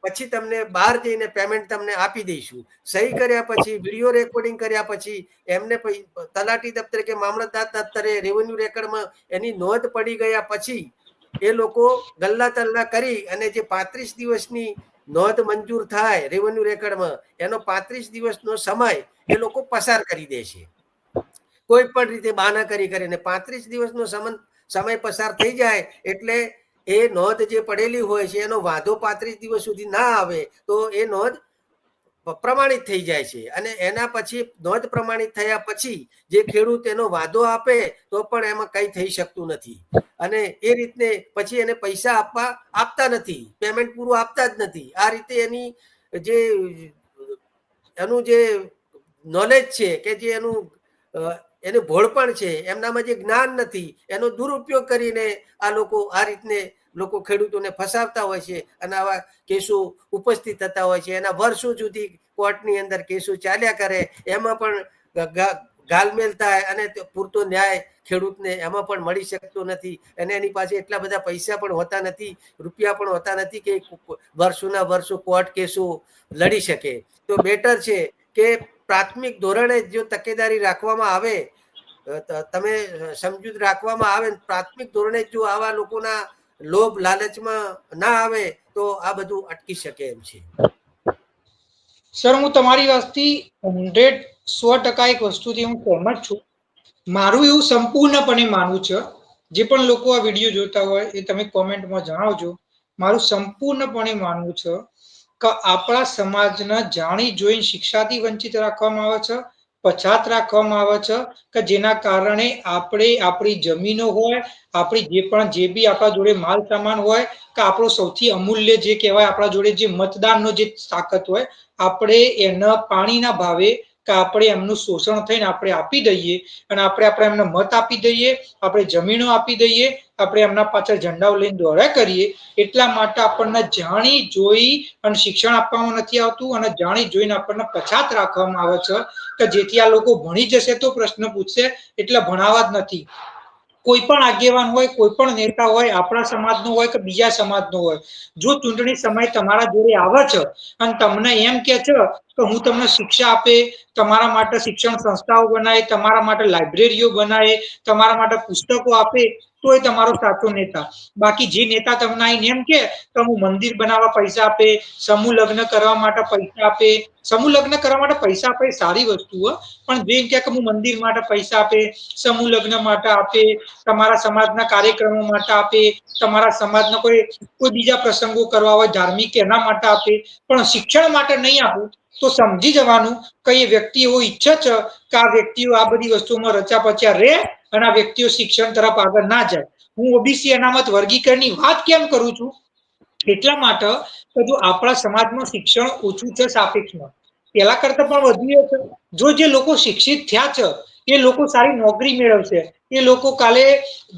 પછી તમને બહાર જઈને પેમેન્ટ તમને આપી દઈશું. સહી કર્યા પછી વિડીયો રેકોર્ડિંગ કર્યા પછી એમને તલાટી દફતરે કે મામલતદાર દફતરે રેવન્યુ રેકર્ડમાં એની નોંધ પડી ગયા પછી એ લોકો ગલ્લા તલ્લા કરી અને જે 35 દિવસની નોંધ મંજૂર થાય રેવન્યુ રેકર્ડમાં એનો 35 દિવસનો સમય એ લોકો પસાર કરી દે છે કોઈ પણ રીતે બહાના કરીને. 35 દિવસનો સમય પસાર થઈ જાય એટલે એ નોંધ જે પડેલી હોય છે એનો વાંધો 35 દિવસ સુધી ના આવે તો એ નોંધ પ્રમાણિત થઈ જાય છે અને એના પછી નોંધ પ્રમાણિત થયા પછી જે ખેડૂત એનો વાંધો આપે તો પણ એમાં કંઈ થઈ શકતું નથી અને એ રીતને પછી એને પૈસા આપતા નથી, પેમેન્ટ પૂરું આપતા જ નથી. આ રીતે એની જે એનું જે નોલેજ છે કે જે એનું ભોળપણ છે, એમનામાં જે જ્ઞાન નથી, એનો દુરુપયોગ કરીને આ લોકો આ રીતને લોકો ખેડૂતોને ફસાવતા હોય છે અને આવા કેસો ઉપસ્થિત થતા હોય છે. એના વર્ષો સુધી કોર્ટની અંદર કેસો ચાલ્યા કરે, એમાં પણ ગાલમેલ થાય અને પૂરતો ન્યાય ખેડૂતને એમાં પણ મળી શકતો નથી અને એની પાસે એટલા બધા પૈસા પણ હોતા નથી, રૂપિયા પણ હોતા નથી કે વર્ષોના વર્ષો કોર્ટ કેસો લડી શકે. તો બેટર છે કે પ્રાથમિક ધોરણે જો તકેદારી રાખવામાં આવે, તમે સમજૂત રાખવામાં આવે, પ્રાથમિક ધોરણે જો આવા લોકોના લોભ લાલચમાં ના આવે તો આ બધું અટકી શકે એમ છે. સર, હું તમારી વાતથી 100% એક વસ્તુથી હું સહમત છું. મારું એવું સંપૂર્ણપણે માનવું છે, જે પણ લોકો આ વિડીયો જોતા હોય એ તમે કોમેન્ટમાં જણાવજો. મારું સંપૂર્ણપણે માનવું છે કે આપણા સમાજને જાણી જોઈને શિક્ષાથી વંચિત રાખવામાં આવે છે, પછાત રાખવામાં આવે છે કે જેના કારણે આપણે આપણી જમીનો હોય, આપણી જે બી આપણા જોડે માલ સામાન હોય કે આપણો સૌથી અમૂલ્ય જે કહેવાય આપણા જોડે જે મતદાનનો જે તાકાત હોય, આપણે એના પાણીના ભાવે કે આપણે એમનું શોષણ થઈને આપણે આપી દઈએ અને આપણે એમને મત આપી દઈએ, આપણે જમીનો આપી દઈએ, આપણે એમના પાછળ ઝંડાઓ લઈને દોડ્યા કરીએ. એટલા માટે આપણને જાણી જોઈ અને શિક્ષણ આપવામાં નથી આવતું અને જાણી જોઈને આપણને પછાત રાખવામાં આવે છે કે જેથી આ લોકો ભણી જશે તો પ્રશ્ન પૂછશે, એટલે ભણાવા જ નથી. કોઈ પણ આગેવાન હોય, કોઈ પણ નેતા હોય, આપણા સમાજનો હોય કે બીજા સમાજનો હોય, જો ચૂંટણી સમય તમારા જોડે આવે છે અને તમને એમ કે છે કે હું તમને શિક્ષા આપે, તમારા માટે શિક્ષણ સંસ્થાઓ બનાવે, તમારા માટે લાઇબ્રેરીઓ બનાવે, તમારા માટે પુસ્તકો આપે, તો એ તમારો સાચો નેતા. બાકી જે નેતા તમને આવીને એમ કે હું મંદિર બનાવવા પૈસા આપે, સમૂહ લગ્ન કરવા માટે પૈસા આપે, સમૂહ લગ્ન કરવા માટે પૈસા આપે સારી વસ્તુ હોય, પણ જે કે હું મંદિર માટે પૈસા આપે, સમૂહ લગ્ન માટે આપે, તમારા સમાજના કાર્યક્રમો માટે આપે, તમારા સમાજના કોઈ બીજા પ્રસંગો કરવા હોય ધાર્મિક એના માટે આપે, પણ શિક્ષણ માટે નહીં આપું તો સમજી જવાનું કે એ વ્યક્તિ એવો ઈચ્છે છે કે આ વ્યક્તિઓ આ બધી વસ્તુમાં રચા પચ્યા રહે અને આ વ્યક્તિઓ શિક્ષણ તરફ આગળ ના જાય. હું ઓબીસી અનામત વર્ગીકરણની વાત કેમ કરું છું? એટલા માટે કે જો આપણા સમાજમાં શિક્ષણ ઓછું છે સાપેક્ષમાં, પેલા કરતા પણ વધ્યું છે. જો જે લોકો શિક્ષિત થયા છે એ લોકો સારી નોકરી મેળવશે, એ લોકો કાલે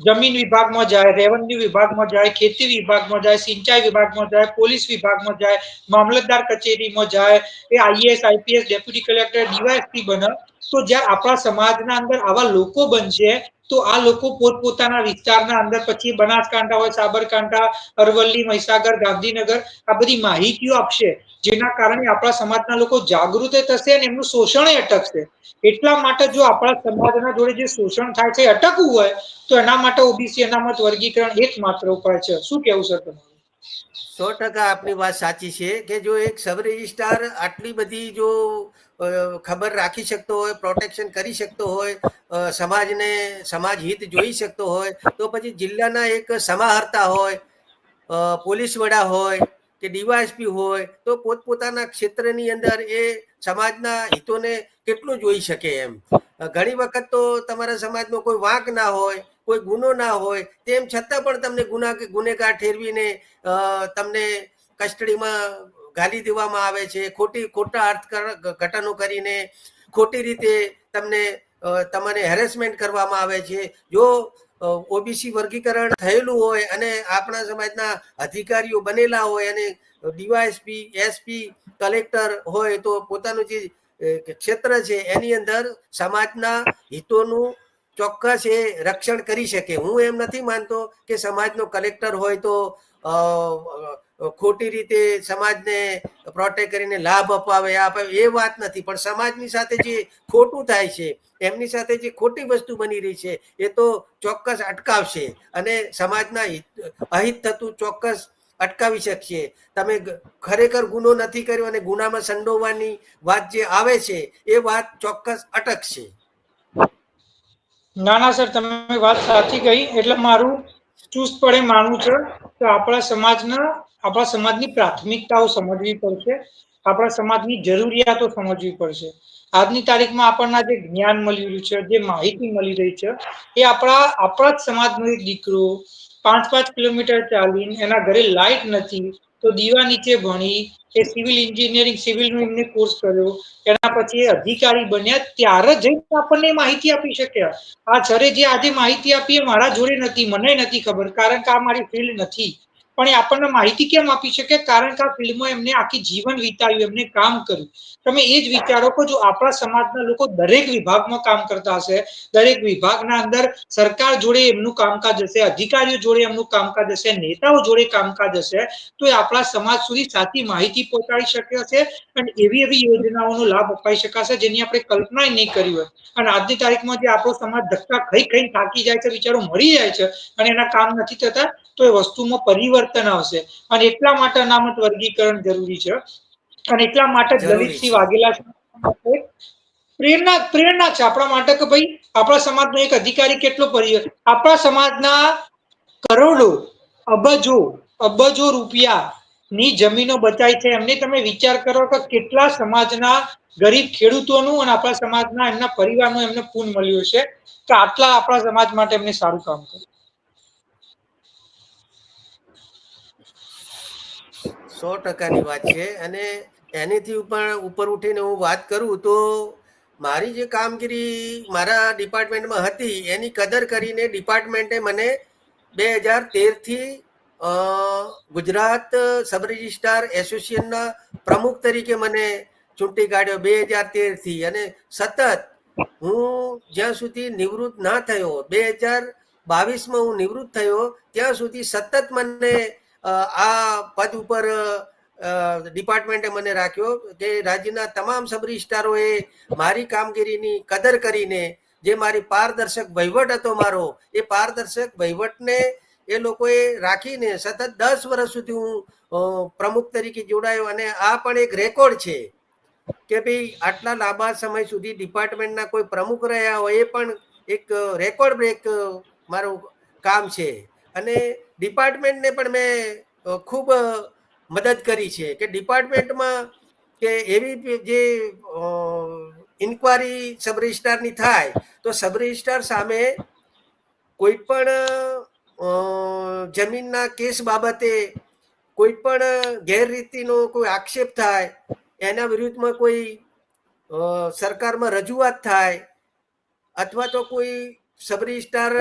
જમીન વિભાગમાં જાય, રેવન્યુ વિભાગમાં જાય, ખેતી વિભાગમાં જાય, સિંચાઈ વિભાગમાં જાય, પોલીસ વિભાગમાં જાય, મામલતદાર કચેરીમાં જાય, એ IAS IPS deputy collector DYSP બને. તો જ્યાં આપણા સમાજના અંદર આવા લોકો બનશે તો આ લોકો પોતપોતાના વિસ્તારના અંદર પછી બનાસકાંઠા હોય, સાબરકાંઠા, અરવલ્લી, મહીસાગર, ગાંધીનગર આ બધી માહિતીઓ આપશે, જેના કારણે આપણા સમાજના લોકો જાગૃત થશે અને એમનું શોષણ અટકશે. એટલા માટે જો આપણા સમાજના જોડે જે શોષણ થાય છે અટકવું હોય તો એના માટે ઓબીસી અનામત વર્ગીકરણ એકમાત્ર ઉપાય છે. શું કેવું સર તમારું? 100% આપની વાત સાચી છે કે જો એક સબ રજિસ્ટ્રાર આટલી બધી જો ખબર રાખી શકતો હોય, પ્રોટેક્શન કરી શકતો હોય, સમાજને સમાજ હિત જોઈ શકતો હોય, તો પછી જિલ્લાના એક સમાહર્તા હોય, પોલીસ વડા હોય કે ડીવાયએસપી હોય, તો પોતપોતાના ક્ષેત્રની અંદર એ સમાજના હિતોને કેટલું જોઈ શકે એમ. ઘણી વખત તો તમારા સમાજનો કોઈ વાંક ના હોય, કોઈ ગુનો ના હોય, તેમ છતાં પણ તમને ગુનેગાર ઠેરવીને તમને કસ્ટડીમાં ઘાલી દેવામાં આવે છે, ખોટા અર્થઘટનો કરીને ખોટી રીતે તમને હેરેસમેન્ટ કરવામાં આવે છે. જો ઓબીસી વર્ગીકરણ થયેલું હોય અને આપણા સમાજના અધિકારીઓ બનેલા હોય અને ડીવાયએસપી, એસપી, કલેક્ટર હોય તો પોતાનું જે ક્ષેત્ર છે એની અંદર સમાજના હિતોનું ચોક્કસ એ રક્ષણ કરી શકે. હું એમ નથી માનતો કે સમાજનો કલેક્ટર હોય તો ખોટી રીતે સમાજને પ્રોટેક્ટ કરીને લાભ અપાવે એ વાત નથી, પણ સમાજની સાથે જે ખોટું થાય છે, એમની સાથે જે ખોટી વસ્તુ બની રહી છે એ તો ચોક્કસ અટકાવશે અને સમાજના અહિત થતું ચોક્કસ અટકાવી શકશે. તમે ખરેખર ગુનો નથી કર્યો અને ગુનામાં સંડોવવાની વાત જે આવે છે એ વાત ચોક્કસ અટકશે. ના ના સર, તમે વાત સાચી કહી. એટલે મારું ચુસ્તપણે માનવું છે કે આપણા સમાજની પ્રાથમિકતાઓ સમજવી પડશે, આપણા સમાજની જરૂરિયાતો સમજવી પડશે. આજની તારીખમાં આપણને જે જ્ઞાન મળી રહ્યું છે, જે માહિતી મળી રહી છે, એ આપણા જ સમાજનો એક દીકરો 5-5 કિલોમીટર ચાલીને, એના ઘરે લાઈટ નથી તો દીવા નીચે ભણી, એ સિવિલ એન્જિનિયરિંગ સિવિલનો એમને કોર્સ કર્યો, એના પછી એ અધિકારી બન્યા, ત્યારે જઈને આપણને માહિતી આપી શક્યા. આ સરે જે આજે માહિતી આપી એ મારા જોડે નથી, મને નથી ખબર, કારણ કે આ મારી ફિલ્ડ નથી. પણ એ આપણને માહિતી કેમ આપી શકે? કારણ કે આ ફિલ્ડમાં એમને આખી જીવન વિતાવ્યું, એમને કામ કર્યું. તમે એ જ વિચારો કે જો આપણા સમાજના લોકો દરેક વિભાગમાં કામ કરતા હશે, દરેક વિભાગના અંદર સરકાર જોડે એમનું કામકાજ હશે, અધિકારીઓ જોડે એમનું કામકાજ હશે, નેતાઓ જોડે કામકાજ હશે, તો એ આપણા સમાજ સુધી સાચી માહિતી પહોંચાડી શકે છે અને એવી એવી યોજનાઓનો લાભ અપાઈ શકાશે જેની આપણે કલ્પના નહીં કરી હોય. અને આજની તારીખમાં જે આપણો સમાજ ધક્કા ખાઈ થાકી જાય છે, બિચારો મરી જાય છે અને એના કામ નથી થતા, તો એ વસ્તુમાં પરિવર્તન આવશે. અને એટલા માટે અનામત વર્ગીકરણ જરૂરી છે. અને એટલા માટે જરૂરી દલિતસિંહ છે. વાઘેલા પ્રેરણા છે આપણા માટે કે ભાઈ આપણા સમાજનો એક અધિકારી કેટલો આપણા સમાજના કરોડો, અબજો રૂપિયા ની જમીનો બચાય છે. એમને તમે વિચાર કરો કે કેટલા સમાજના ગરીબ ખેડૂતોનું અને આપણા સમાજના એમના પરિવારનું એમને પૂન મળ્યું છે કે આટલા આપણા સમાજ માટે એમને સારું કામ કર્યું. 100%ની વાત છે. અને એનીથી ઉપર ઉઠીને હું વાત કરું તો મારી જે કામગીરી મારા ડિપાર્ટમેન્ટમાં હતી એની કદર કરીને ડિપાર્ટમેન્ટે મને 2013થી ગુજરાત સબ રજિસ્ટ્રાર એસોસિએશનના પ્રમુખ તરીકે મને ચૂંટી કાઢ્યો 2013થી. અને સતત હું જ્યાં સુધી નિવૃત્ત ના થયો, 2022માં હું નિવૃત્ત થયો ત્યાં સુધી સતત મને આ પદ ઉપર ડિપાર્ટમેન્ટે મને રાખ્યો કે રાજ્યના તમામ સબ રજિસ્ટ્રારોએ મારી કામગીરીની કદર કરીને જે મારી પારદર્શક વહીવટ હતો મારો, એ પારદર્શક વહીવટને એ લોકોએ રાખીને સતત 10 વર્ષ સુધી હું પ્રમુખ તરીકે જોડાયો. અને આ પણ એક રેકોર્ડ છે કે ભાઈ આટલા લાંબા સમય સુધી ડિપાર્ટમેન્ટના કોઈ પ્રમુખ રહ્યા હોય એ પણ એક રેકોર્ડ બ્રેક મારું કામ છે. અને ડિપાર્ટમેન્ટને પણ મેં ખૂબ મદદ કરી છે કે ડિપાર્ટમેન્ટમાં કે એવી જે ઇન્કવાયરી સબ રજિસ્ટ્રારની થાય તો સબ રજિસ્ટ્રાર સામે કોઈ પણ જમીનના કેસ બાબતે કોઈ પણ ગેરરીતિનો કોઈ આક્ષેપ થાય, એના વિરુદ્ધમાં કોઈ સરકારમાં રજૂઆત થાય અથવા તો કોઈ સબ રજિસ્ટ્રાર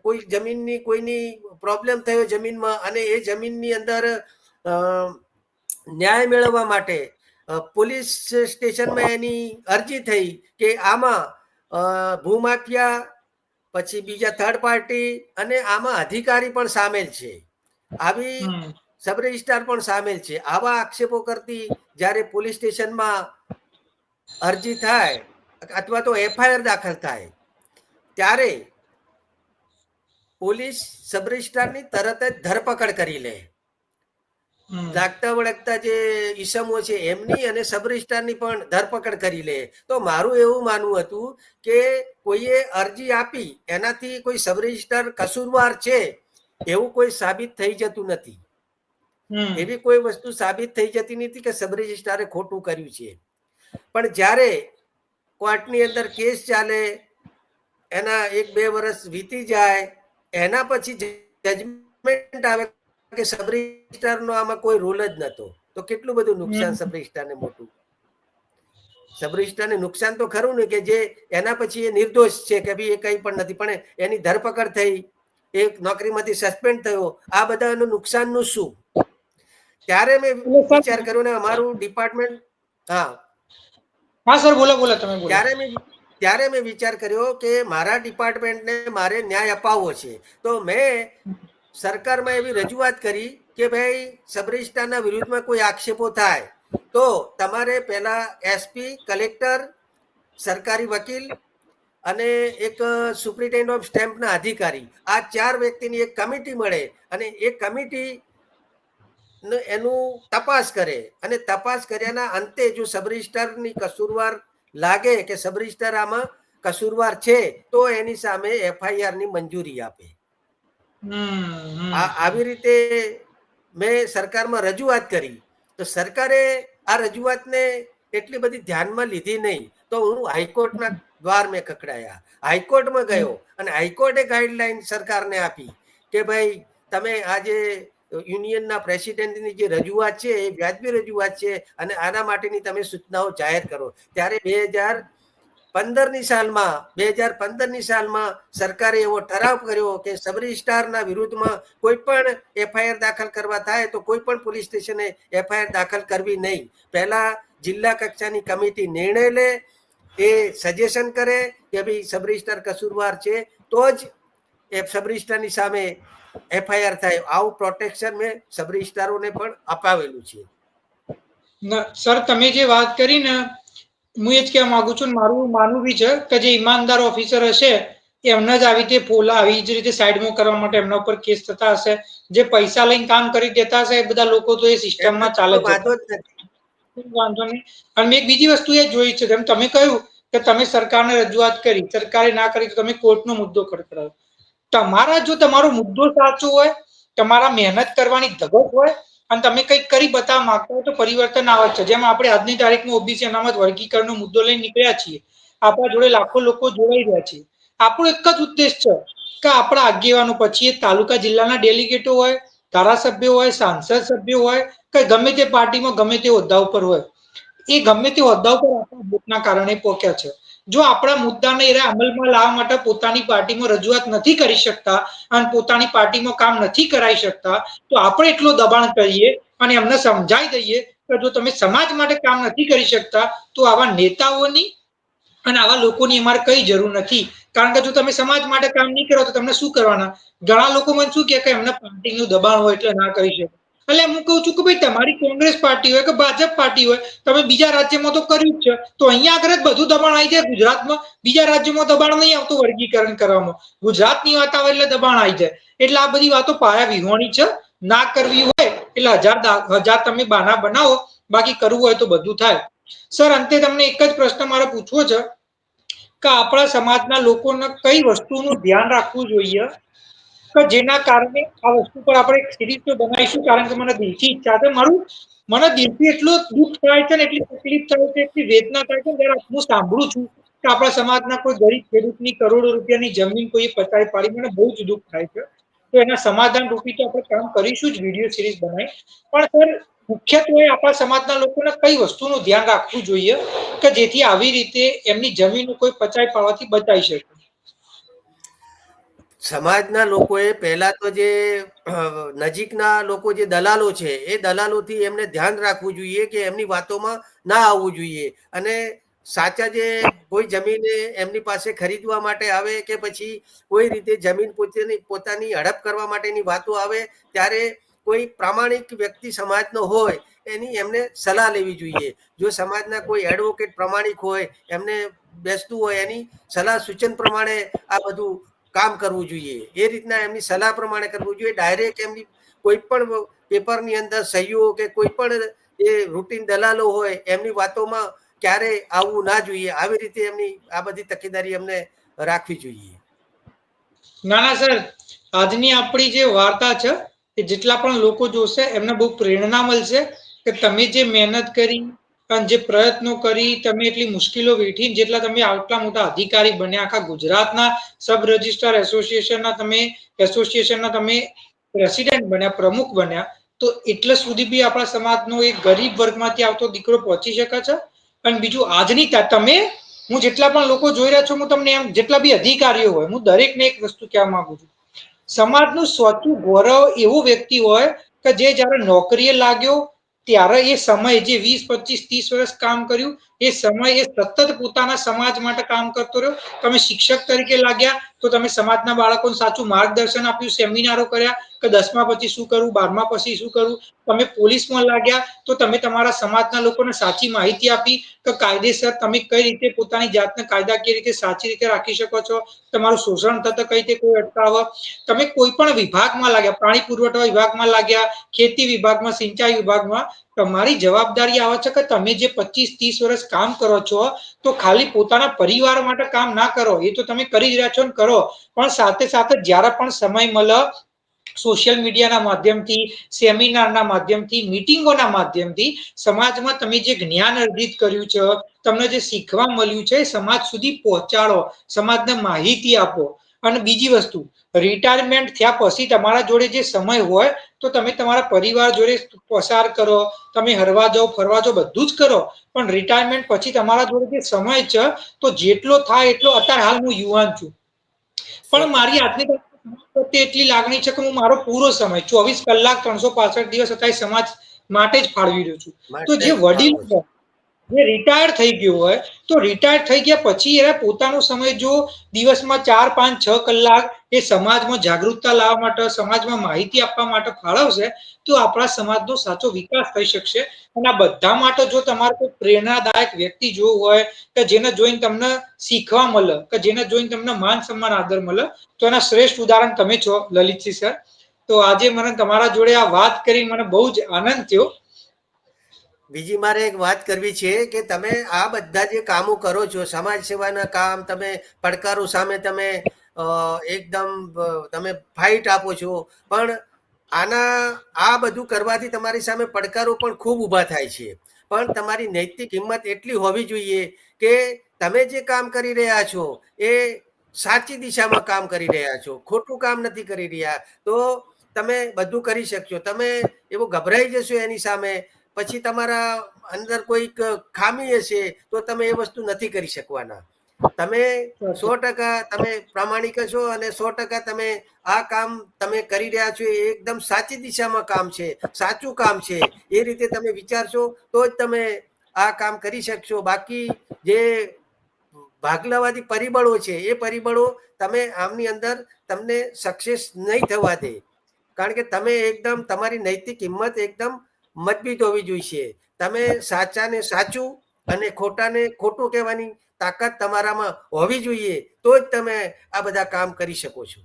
કોઈ જમીનની કોઈની પ્રોબ્લેમ થયો જમીનમાં અને એ જમીનની અંદર ન્યાય મેળવવા માટે પોલીસ સ્ટેશનમાં એની અરજી થઈ કે આમાં ભૂમાફિયા પછી બીજા થર્ડ પાર્ટી અને આમાં અધિકારી પણ સામેલ છે, આવી સબ રજિસ્ટ્રાર પણ સામેલ છે, આવા આક્ષેપો કરતી જ્યારે પોલીસ સ્ટેશનમાં અરજી થાય અથવા તો એફઆઈઆર દાખલ થાય ત્યારે પોલીસ સબ રજિસ્ટ્રારની તરત જ ધરપકડ કરી લે. લાગતા વળગતા જે ઈસમો છે એમની અને સબ રજિસ્ટ્રારની પણ ધરપકડ કરી લે. તો મારું એવું માનવું હતું કે કોઈએ અરજી આપી એનાથી કોઈ સબ રજિસ્ટ્રાર કસૂરવાર છે એવું કોઈ સાબિત થઈ જતું નથી. એવી કોઈ વસ્તુ સાબિત થઈ જતી નથી કે સબ રજિસ્ટ્રારે ખોટું કર્યું છે. પણ જ્યારે કોર્ટની અંદર કેસ ચાલે, એના 1-2 વર્ષ વીતી જાય, એના પછી જજમેન્ટ આવે કે સબ રજિસ્ટ્રારનો આમાં કોઈ રોલ જ નતો, તો કેટલું બધું નુકસાન સબ રજિસ્ટ્રારને મોટું. સબ રજિસ્ટ્રારને નુકસાન તો ખરું ને કે જે એના પછી એ નિર્દોષ છે કે ભાઈ એ કંઈ પણ નથી, પણ એની ધરપકડ થઈ, એક નોકરીમાંથી સસ્પેન્ડ થયો, આ બધાનું નુકસાનનું શું? ત્યારે મેં વિચાર કર્યો ને અમારું ડિપાર્ટમેન્ટ સર બોલો બોલો તમે બોલો. ત્યારે મેં વિચાર કર્યો કે મારા ડિપાર્ટમેન્ટને મારે ન્યાય અપાવવો છે. તો મેં સરકારમાં એવી રજૂઆત કરી કે ભાઈ સબ રજિસ્ટ્રારના વિરુદ્ધમાં કોઈ આક્ષેપો થાય તો તમારે પહેલા એસપી, કલેક્ટર, સરકારી વકીલ અને એક સુપ્રિન્ટેન્ડન્ટ ઓફ સ્ટેમ્પના અધિકારી, આ 4 વ્યક્તિની એક કમિટી મળે અને એ કમિટી એનું તપાસ કરે અને તપાસ કર્યાના અંતે જો સબ રજિસ્ટ્રારની કસૂરવાર લાગે કે સબ રજિસ્ટ્રાર આમાં કસૂરવાર છે તો એની સામે એફઆઈઆર ની મંજૂરી આપે. આવી રીતે મેં સરકારમાં રજૂઆત કરી તો સરકારે આ રજૂઆતને એટલી બધી ધ્યાનમાં લીધી નહીં. તો હું હાઈકોર્ટના દ્વાર મેં ખખડાયા, હાઈકોર્ટમાં ગયો અને હાઈકોર્ટે ગાઈડલાઈન સરકારને આપી કે ભાઈ તમે આજે યુનિયનના પ્રેસિડેન્ટની જે રજૂઆત છે એ વ્યાજબી રજૂઆત છે અને આના માટેની તમે સૂચનાઓ જાહેર કરો. ત્યારે 2015ની સાલમાં સરકારે એવો ઠરાવ કર્યો કે સબ રજિસ્ટ્રારના વિરુદ્ધમાં કોઈ પણ એફઆઈઆર દાખલ કરવા થાય તો કોઈ પણ પોલીસ સ્ટેશને એફઆઈઆર દાખલ કરવી નહીં. પહેલા જિલ્લા કક્ષાની કમિટી નિર્ણય લે, એ સજેશન કરે કે ભાઈ સબ રજિસ્ટ્રાર કસૂરવાર છે તો જ એ સબ રજિસ્ટ્રારની સામે એફઆઈઆર થાય. આવું પ્રોટેક્શન મેં સબ રજિસ્ટ્રારોને પણ અપાવેલું છે. સર તમે જે વાત કરી ને હું એ જ કહેવા માંગુ છું, મારું માનવું બી છે કે જે ઈમાનદાર ઓફિસર હશે એમને જ આવી રીતે પોલા આવી જ રીતે સાઈડમાં કરવા માટે એમના ઉપર કેસ થતા હશે. જે પૈસા લઈને કામ કરી દેતા હશે એ બધા લોકો તો એ સિસ્ટમમાં ચાલે જ વાંધો નહીં. અને મેં એક બીજી વસ્તુ એ જોઈ છે, જેમ તમે કહ્યું કે તમે સરકારને રજૂઆત કરી, સરકારે ના કરી તો તમે કોર્ટનો મુદ્દો ખડખડાવો. જો તમારો મુદ્દો સાચો હોય, તમારા મહેનત કરવાની ધગત હોય અને તમે કંઈક કરી બતાવવા માંગતા હોય તો પરિવર્તન આવે છે. જેમ આપણે આજની તારીખમાં ઓબીસી અનામત વર્ગીકરણનો મુદ્દો લઈને નીકળ્યા છીએ, આપણા જોડે લાખો લોકો જોડાઈ રહ્યા છે. આપણો એક જ ઉદ્દેશ છે કે આપણા આગેવાનો, પછી એ તાલુકા જિલ્લાના ડેલિગેટો હોય, ધારાસભ્યો હોય, સાંસદ સભ્યો હોય કે ગમે તે પાર્ટીમાં ગમે તે હોદ્દા ઉપર હોય, એ ગમે તે હોદ્દા ઉપર આપણા વોટના કારણે પહોંચ્યા છે. જો આપણા મુદ્દાને એ અમલમાં લાવવા માટે પોતાની પાર્ટીમાં રજૂઆત નથી કરી શકતા અને પોતાની પાર્ટીમાં કામ નથી કરાવી શકતા તો આપણે એટલું દબાણ કરીએ અને એમને સમજાવી દઈએ કે જો તમે સમાજ માટે કામ નથી કરી શકતા તો આવા નેતાઓની અને આવા લોકોની અમારે કઈ જરૂર નથી. કારણ કે જો તમે સમાજ માટે કામ નહીં કરો તો તમને શું કરવાના? ઘણા લોકો મને શું કે એમને પાર્ટીનું દબાણ હોય એટલે ના કરી શકે. એટલે હું કહું છું કે ભાઈ તમારી કોંગ્રેસ પાર્ટી હોય કે ભાજપ પાર્ટી હોય, તમે બીજા રાજ્યમાં તો કર્યું જ છે, તો અહીંયા આગળ જ બધું દબાણ આવી જાય ગુજરાતમાં. બીજા રાજ્યોમાં દબાણ નહીં આવતું વર્ગીકરણ કરવામાં, ગુજરાતની વાત આવે એટલે દબાણ આવી જાય. એટલે આ બધી વાતો પાયા વિહોણી છે. ના કરવી હોય એટલે હજાર તમે બહાના બનાવો, બાકી કરવું હોય તો બધું થાય. સર અંતે તમને એક જ પ્રશ્ન મારે પૂછવો છે કે આપણા સમાજના લોકોને કઈ વસ્તુનું ધ્યાન રાખવું જોઈએ કે જેના કારણે આ વસ્તુ પર આપણે એક સિરીઝ તો બનાવીશું, કારણ કે મને દિલથી ઈચ્છા છે. મને દિલથી એટલું દુઃખ થાય છે ને, એટલી તકલીફ થાય છે, એટલી વેદના થાય છે જ્યારે હું સાંભળું છું કે આપણા સમાજના કોઈ ગરીબ ખેડૂતની કરોડો રૂપિયાની જમીન કોઈ પચાવી પાડી. મને બહુ જ દુઃખ થાય છે. તો એના સમાધાન રૂપી તો આપણે કામ કરીશું જ, વિડીયો સિરીઝ બનાવી. પણ સર મુખ્યત્વે આપણા સમાજના લોકોને કઈ વસ્તુનું ધ્યાન રાખવું જોઈએ કે જેથી આવી રીતે એમની જમીન કોઈ પચાવી પાડવાથી બચાવી શકે? સમાજના લોકોએ પહેલા તો જે નજીકના લોકો જે દલાલો છે એ દલાલોથી એમને ધ્યાન રાખવું જોઈએ કે એમની વાતોમાં ના આવવું જોઈએ અને સાચા જે કોઈ જમીન એમની પાસે ખરીદવા માટે આવે કે પછી કોઈ રીતે જમીન પોતાની હડપ કરવા માટેની વાતો આવે ત્યારે કોઈ પ્રામાણિક વ્યક્તિ સમાજનો હોય એની એમને સલાહ લેવી જોઈએ. જો સમાજના કોઈ એડવોકેટ પ્રામાણિક હોય એમને બેસતું હોય એની સલાહ સૂચન પ્રમાણે આ બધું કામ કરવું જોઈએ. એ રીતના એમની સલાહ પ્રમાણે કરવું જોઈએ. ડાયરેક્ટ એમની કોઈ પણ પેપરની અંદર સહીઓ કે કોઈ પણ એ રૂટીન દલાલો હોય એમની વાતોમાં ક્યારે આવવું ના જોઈએ. આવી રીતે એમની આ બધી તકેદારી એમને રાખવી જોઈએ. ના ના સર, આજની આપણી જે વાર્તા છે એ જેટલા પણ લોકો જોશે એમને બહુ પ્રેરણા મળશે કે તમે જે મહેનત કરી અને જે પ્રયત્નો કરી, તમે એટલી મુશ્કેલીઓ વેઠી, જેટલા તમે આટલા મોટા અધિકારી બન્યા, આખા ગુજરાતના સબ રજિસ્ટ્રાર એસોસિએશનના તમે પ્રેસિડેન્ટ બન્યા, પ્રમુખ બન્યા, તો એટલે સુધી બી આપણા સમાજનો એક ગરીબ વર્ગમાંથી આવતો દીકરો પહોંચી શકે છે. અને બીજું આજની તમે હું જેટલા પણ લોકો જોઈ રહ્યા છું, હું તમને એમ જેટલા બી અધિકારીઓ હોય, હું દરેકને એક વસ્તુ કહેવા માંગુ છું. સમાજનું સાચું ગૌરવ એવું વ્યક્તિ હોય કે જે જ્યારે નોકરીએ લાગ્યો ત્યારે એ સમય જે 20, 25, 30 વર્ષ કામ કર્યું, એ સમય એ સતત પોતાના સમાજ માટે કામ કરતો રહ્યો. તમે શિક્ષક તરીકે લાગ્યા તો તમે સમાજના બાળકોને સાચું માર્ગદર્શન આપ્યું, સેમિનારો કર્યા કે 10મા પછી શું કરવું, 12મા પછી શું કરવું. તમે પોલીસમાં લાગ્યા તો તમે તમારા સમાજના લોકોને સાચી માહિતી આપી કે કાયદેસર તમે કઈ રીતે પોતાની જાતને કાયદાકીય રીતે સાચી રીતે રાખી શકો છો, તમારું શોષણ થતા કઈ રીતે કોઈ અટકાવો. તમે કોઈ પણ વિભાગમાં લાગ્યા, પાણી પુરવઠા વિભાગમાં લાગ્યા, ખેતી વિભાગમાં, સિંચાઈ વિભાગમાં, તમારી જવાબદારી આવે છે કે તમે જે 25, 30 વર્ષ કામ કરો છો તો ખાલી પોતાના પરિવાર માટે કામ ના કરો, એ તો તમે કરી જ રહ્યા છો ને કરો, પણ સાથે સાથે જ્યારે પણ સમય મળે સોશિયલ મીડિયાના માધ્યમથી, સેમિનારના માધ્યમથી, મીટિંગોના માધ્યમથી સમાજમાં તમે જે જ્ઞાન અર્જિત કર્યું છે, તમને જે શીખવા મળ્યું છે, સમાજ સુધી પહોંચાડો, સમાજને માહિતી આપો. અને બીજી વસ્તુ, રિટાયરમેન્ટ થયા પછી તમારા જોડે જે સમય હોય તો તમે તમારા પરિવાર જોડે પસાર કરો, તમે હરવા જાઓ, ફરવા જાઓ, બધું જ કરો, પણ રિટાયરમેન્ટ પછી તમારા જોડે જે સમય છે તો જેટલો થાય એટલો, અત્યારે હાલ હું યુવાન છું પણ મારી આજની પ્રત્યે એટલી લાગણી છે કે હું મારો પૂરો સમય 24 કલાક 365 દિવસ અત્યારે સમાજ માટે જ ફાળવી રહ્યો છું. તો માટે જે જ વડીલ ફાળવો છે. જે રિટાયર થઈ ગયું હોય તો રિટાયર થઈ ગયા પછી એ પોતાનો સમય જો દિવસમાં 4, 5, 6 કલાક એ સમાજમાં જાગૃતતા લાવવા માટે, સમાજમાં માહિતી આપવા માટે ફાળવશે તો આપણા સમાજનો સાચો વિકાસ થઈ શકશે. અને આ બધા માટે જો તમારે કોઈ પ્રેરણાદાયક વ્યક્તિ જોવું હોય કે જેને જોઈને તમને શીખવા મળે, કે જેને જોઈને તમને માન સન્માન આદર મળે, તો એના શ્રેષ્ઠ ઉદાહરણ તમે છો લલિતસિંહ સર. તો આજે મને તમારા જોડે આ વાત કરી મને બહુ જ આનંદ થયો. બીજી મારે એક વાત કરવી છે કે તમે આ બધા જે કામો કરો છો, સમાજ સેવાના કામ, તમે પડકારો સામે તમે એકદમ તમે ફાઇટ આપો છો, પણ આ બધું કરવાથી તમારી સામે પડકારો પણ ખૂબ ઊભા થાય છે. પણ તમારી નૈતિક હિંમત એટલી હોવી જોઈએ કે તમે જે કામ કરી રહ્યા છો એ સાચી દિશામાં કામ કરી રહ્યા છો, ખોટું કામ નથી કરી રહ્યા. તો તમે બધું કરી શકશો. તમે એવું ગભરાઈ જશો એની સામે, પછી તમારા અંદર કોઈક ખામી હશે તો તમે એ વસ્તુ નથી કરી શકવાના. તમે 100% તમે પ્રામાણિક છો અને 100% તમે આ કામ તમે કરી રહ્યા છો એ એકદમ સાચી દિશામાં કામ છે, સાચું કામ છે. એ રીતે તમે વિચારશો તો જ તમે આ કામ કરી શકશો. બાકી જે ભાગલાવાદી પરિબળો છે એ પરિબળો તમે આમની અંદર તમને સક્સેસ નહીં થવા દે. કારણ કે તમે એકદમ તમારી નૈતિક હિંમત એકદમ મજબૂત હોવી જોઈએ. તમે સાચાને સાચું અને ખોટાને ખોટું કહેવાની તાકાત તમારામાં હોવી જોઈએ, તો જ તમે આ બધા કામ કરી શકો છો.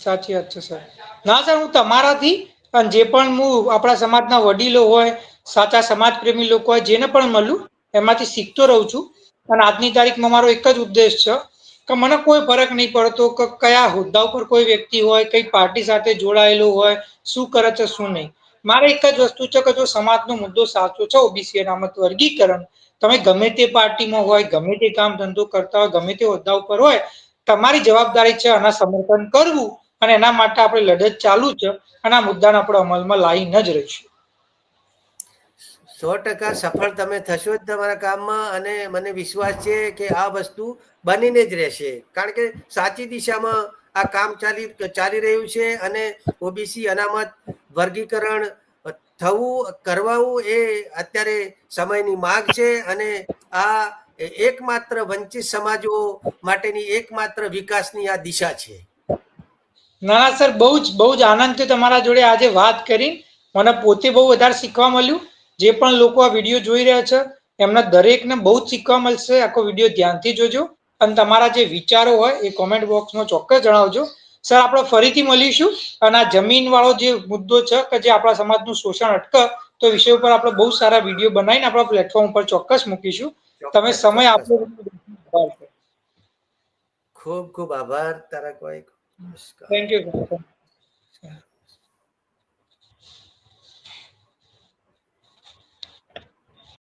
સાચી વાત છે સર. ના સર, હું તમારાથી અને જે પણ હું આપણા સમાજના વડીલો હોય, સાચા સમાજ પ્રેમી લોકો હોય, જેને પણ મળું એમાંથી શીખતો રહું છું. અને આજની તારીખમાં મારો એક જ ઉદ્દેશ છે કે મને કોઈ ફરક નહીં પડતો કે કયા હોદ્દા ઉપર કોઈ વ્યક્તિ હોય, કઈ પાર્ટી સાથે જોડાયેલું હોય, શું કરે છે શું નહીં. મારે એક જ વસ્તુ છે કે જો સમાજનો મુદ્દો સાચો છે, ઓબીસી અનામત વર્ગીકરણ, તમે ગમે તે પાર્ટીમાં હોય, ગમે તે કામ ધંધો કરતા હોય, ગમે તે હોદ્દા ઉપર હોય, તમારી જવાબદારી છે આના સમર્થન કરવું અને એના માટે આપણે લડત ચાલુ છે અને આ મુદ્દાને આપણે અમલમાં લાવીને જ રહીશું. 100% સફળ તમે થશો જ તમારા કામમાં અને મને વિશ્વાસ છે કે આ વસ્તુ બનીને જ રહેશે. કારણ કે સાચી દિશામાં આ કામ ચાલી રહ્યું છે અને ઓબીસી અનામત વર્ગીકરણ કરવાવું એ અત્યારે સમયની માંગ છે અને આ એકમાત્ર વંચિત સમાજો માટેની એકમાત્ર વિકાસની આ દિશા છે. ના સર, બહુ જ આનંદ થયો તમારા જોડે આજે વાત કરી. મને પોતે બહુ વધારે શીખવા મળ્યું. જે પણ લોકો આ વિડીયો જોઈ રહ્યા છે એમના દરેકને બહુ જ શીખવા મળશે. આખો વિડીયો ધ્યાનથી જોજો અને તમારા જે વિચારો હોય એ કોમેન્ટ બોક્સમાં ચોક્કસ જણાવજો. સર, આપણે ફરીથી મળીશું અને આ જમીન વાળો જે મુદ્દો છે કે જે આપણા સમાજનું શોષણ અટકે તો વિષય ઉપર આપણે બહુ સારા વિડીયો બનાવીને આપણા પ્લેટફોર્મ ઉપર ચોક્કસ મૂકીશું. તમે સમય આપો. ખૂબ ખૂબ આભાર તારા કોઈ. Thank you.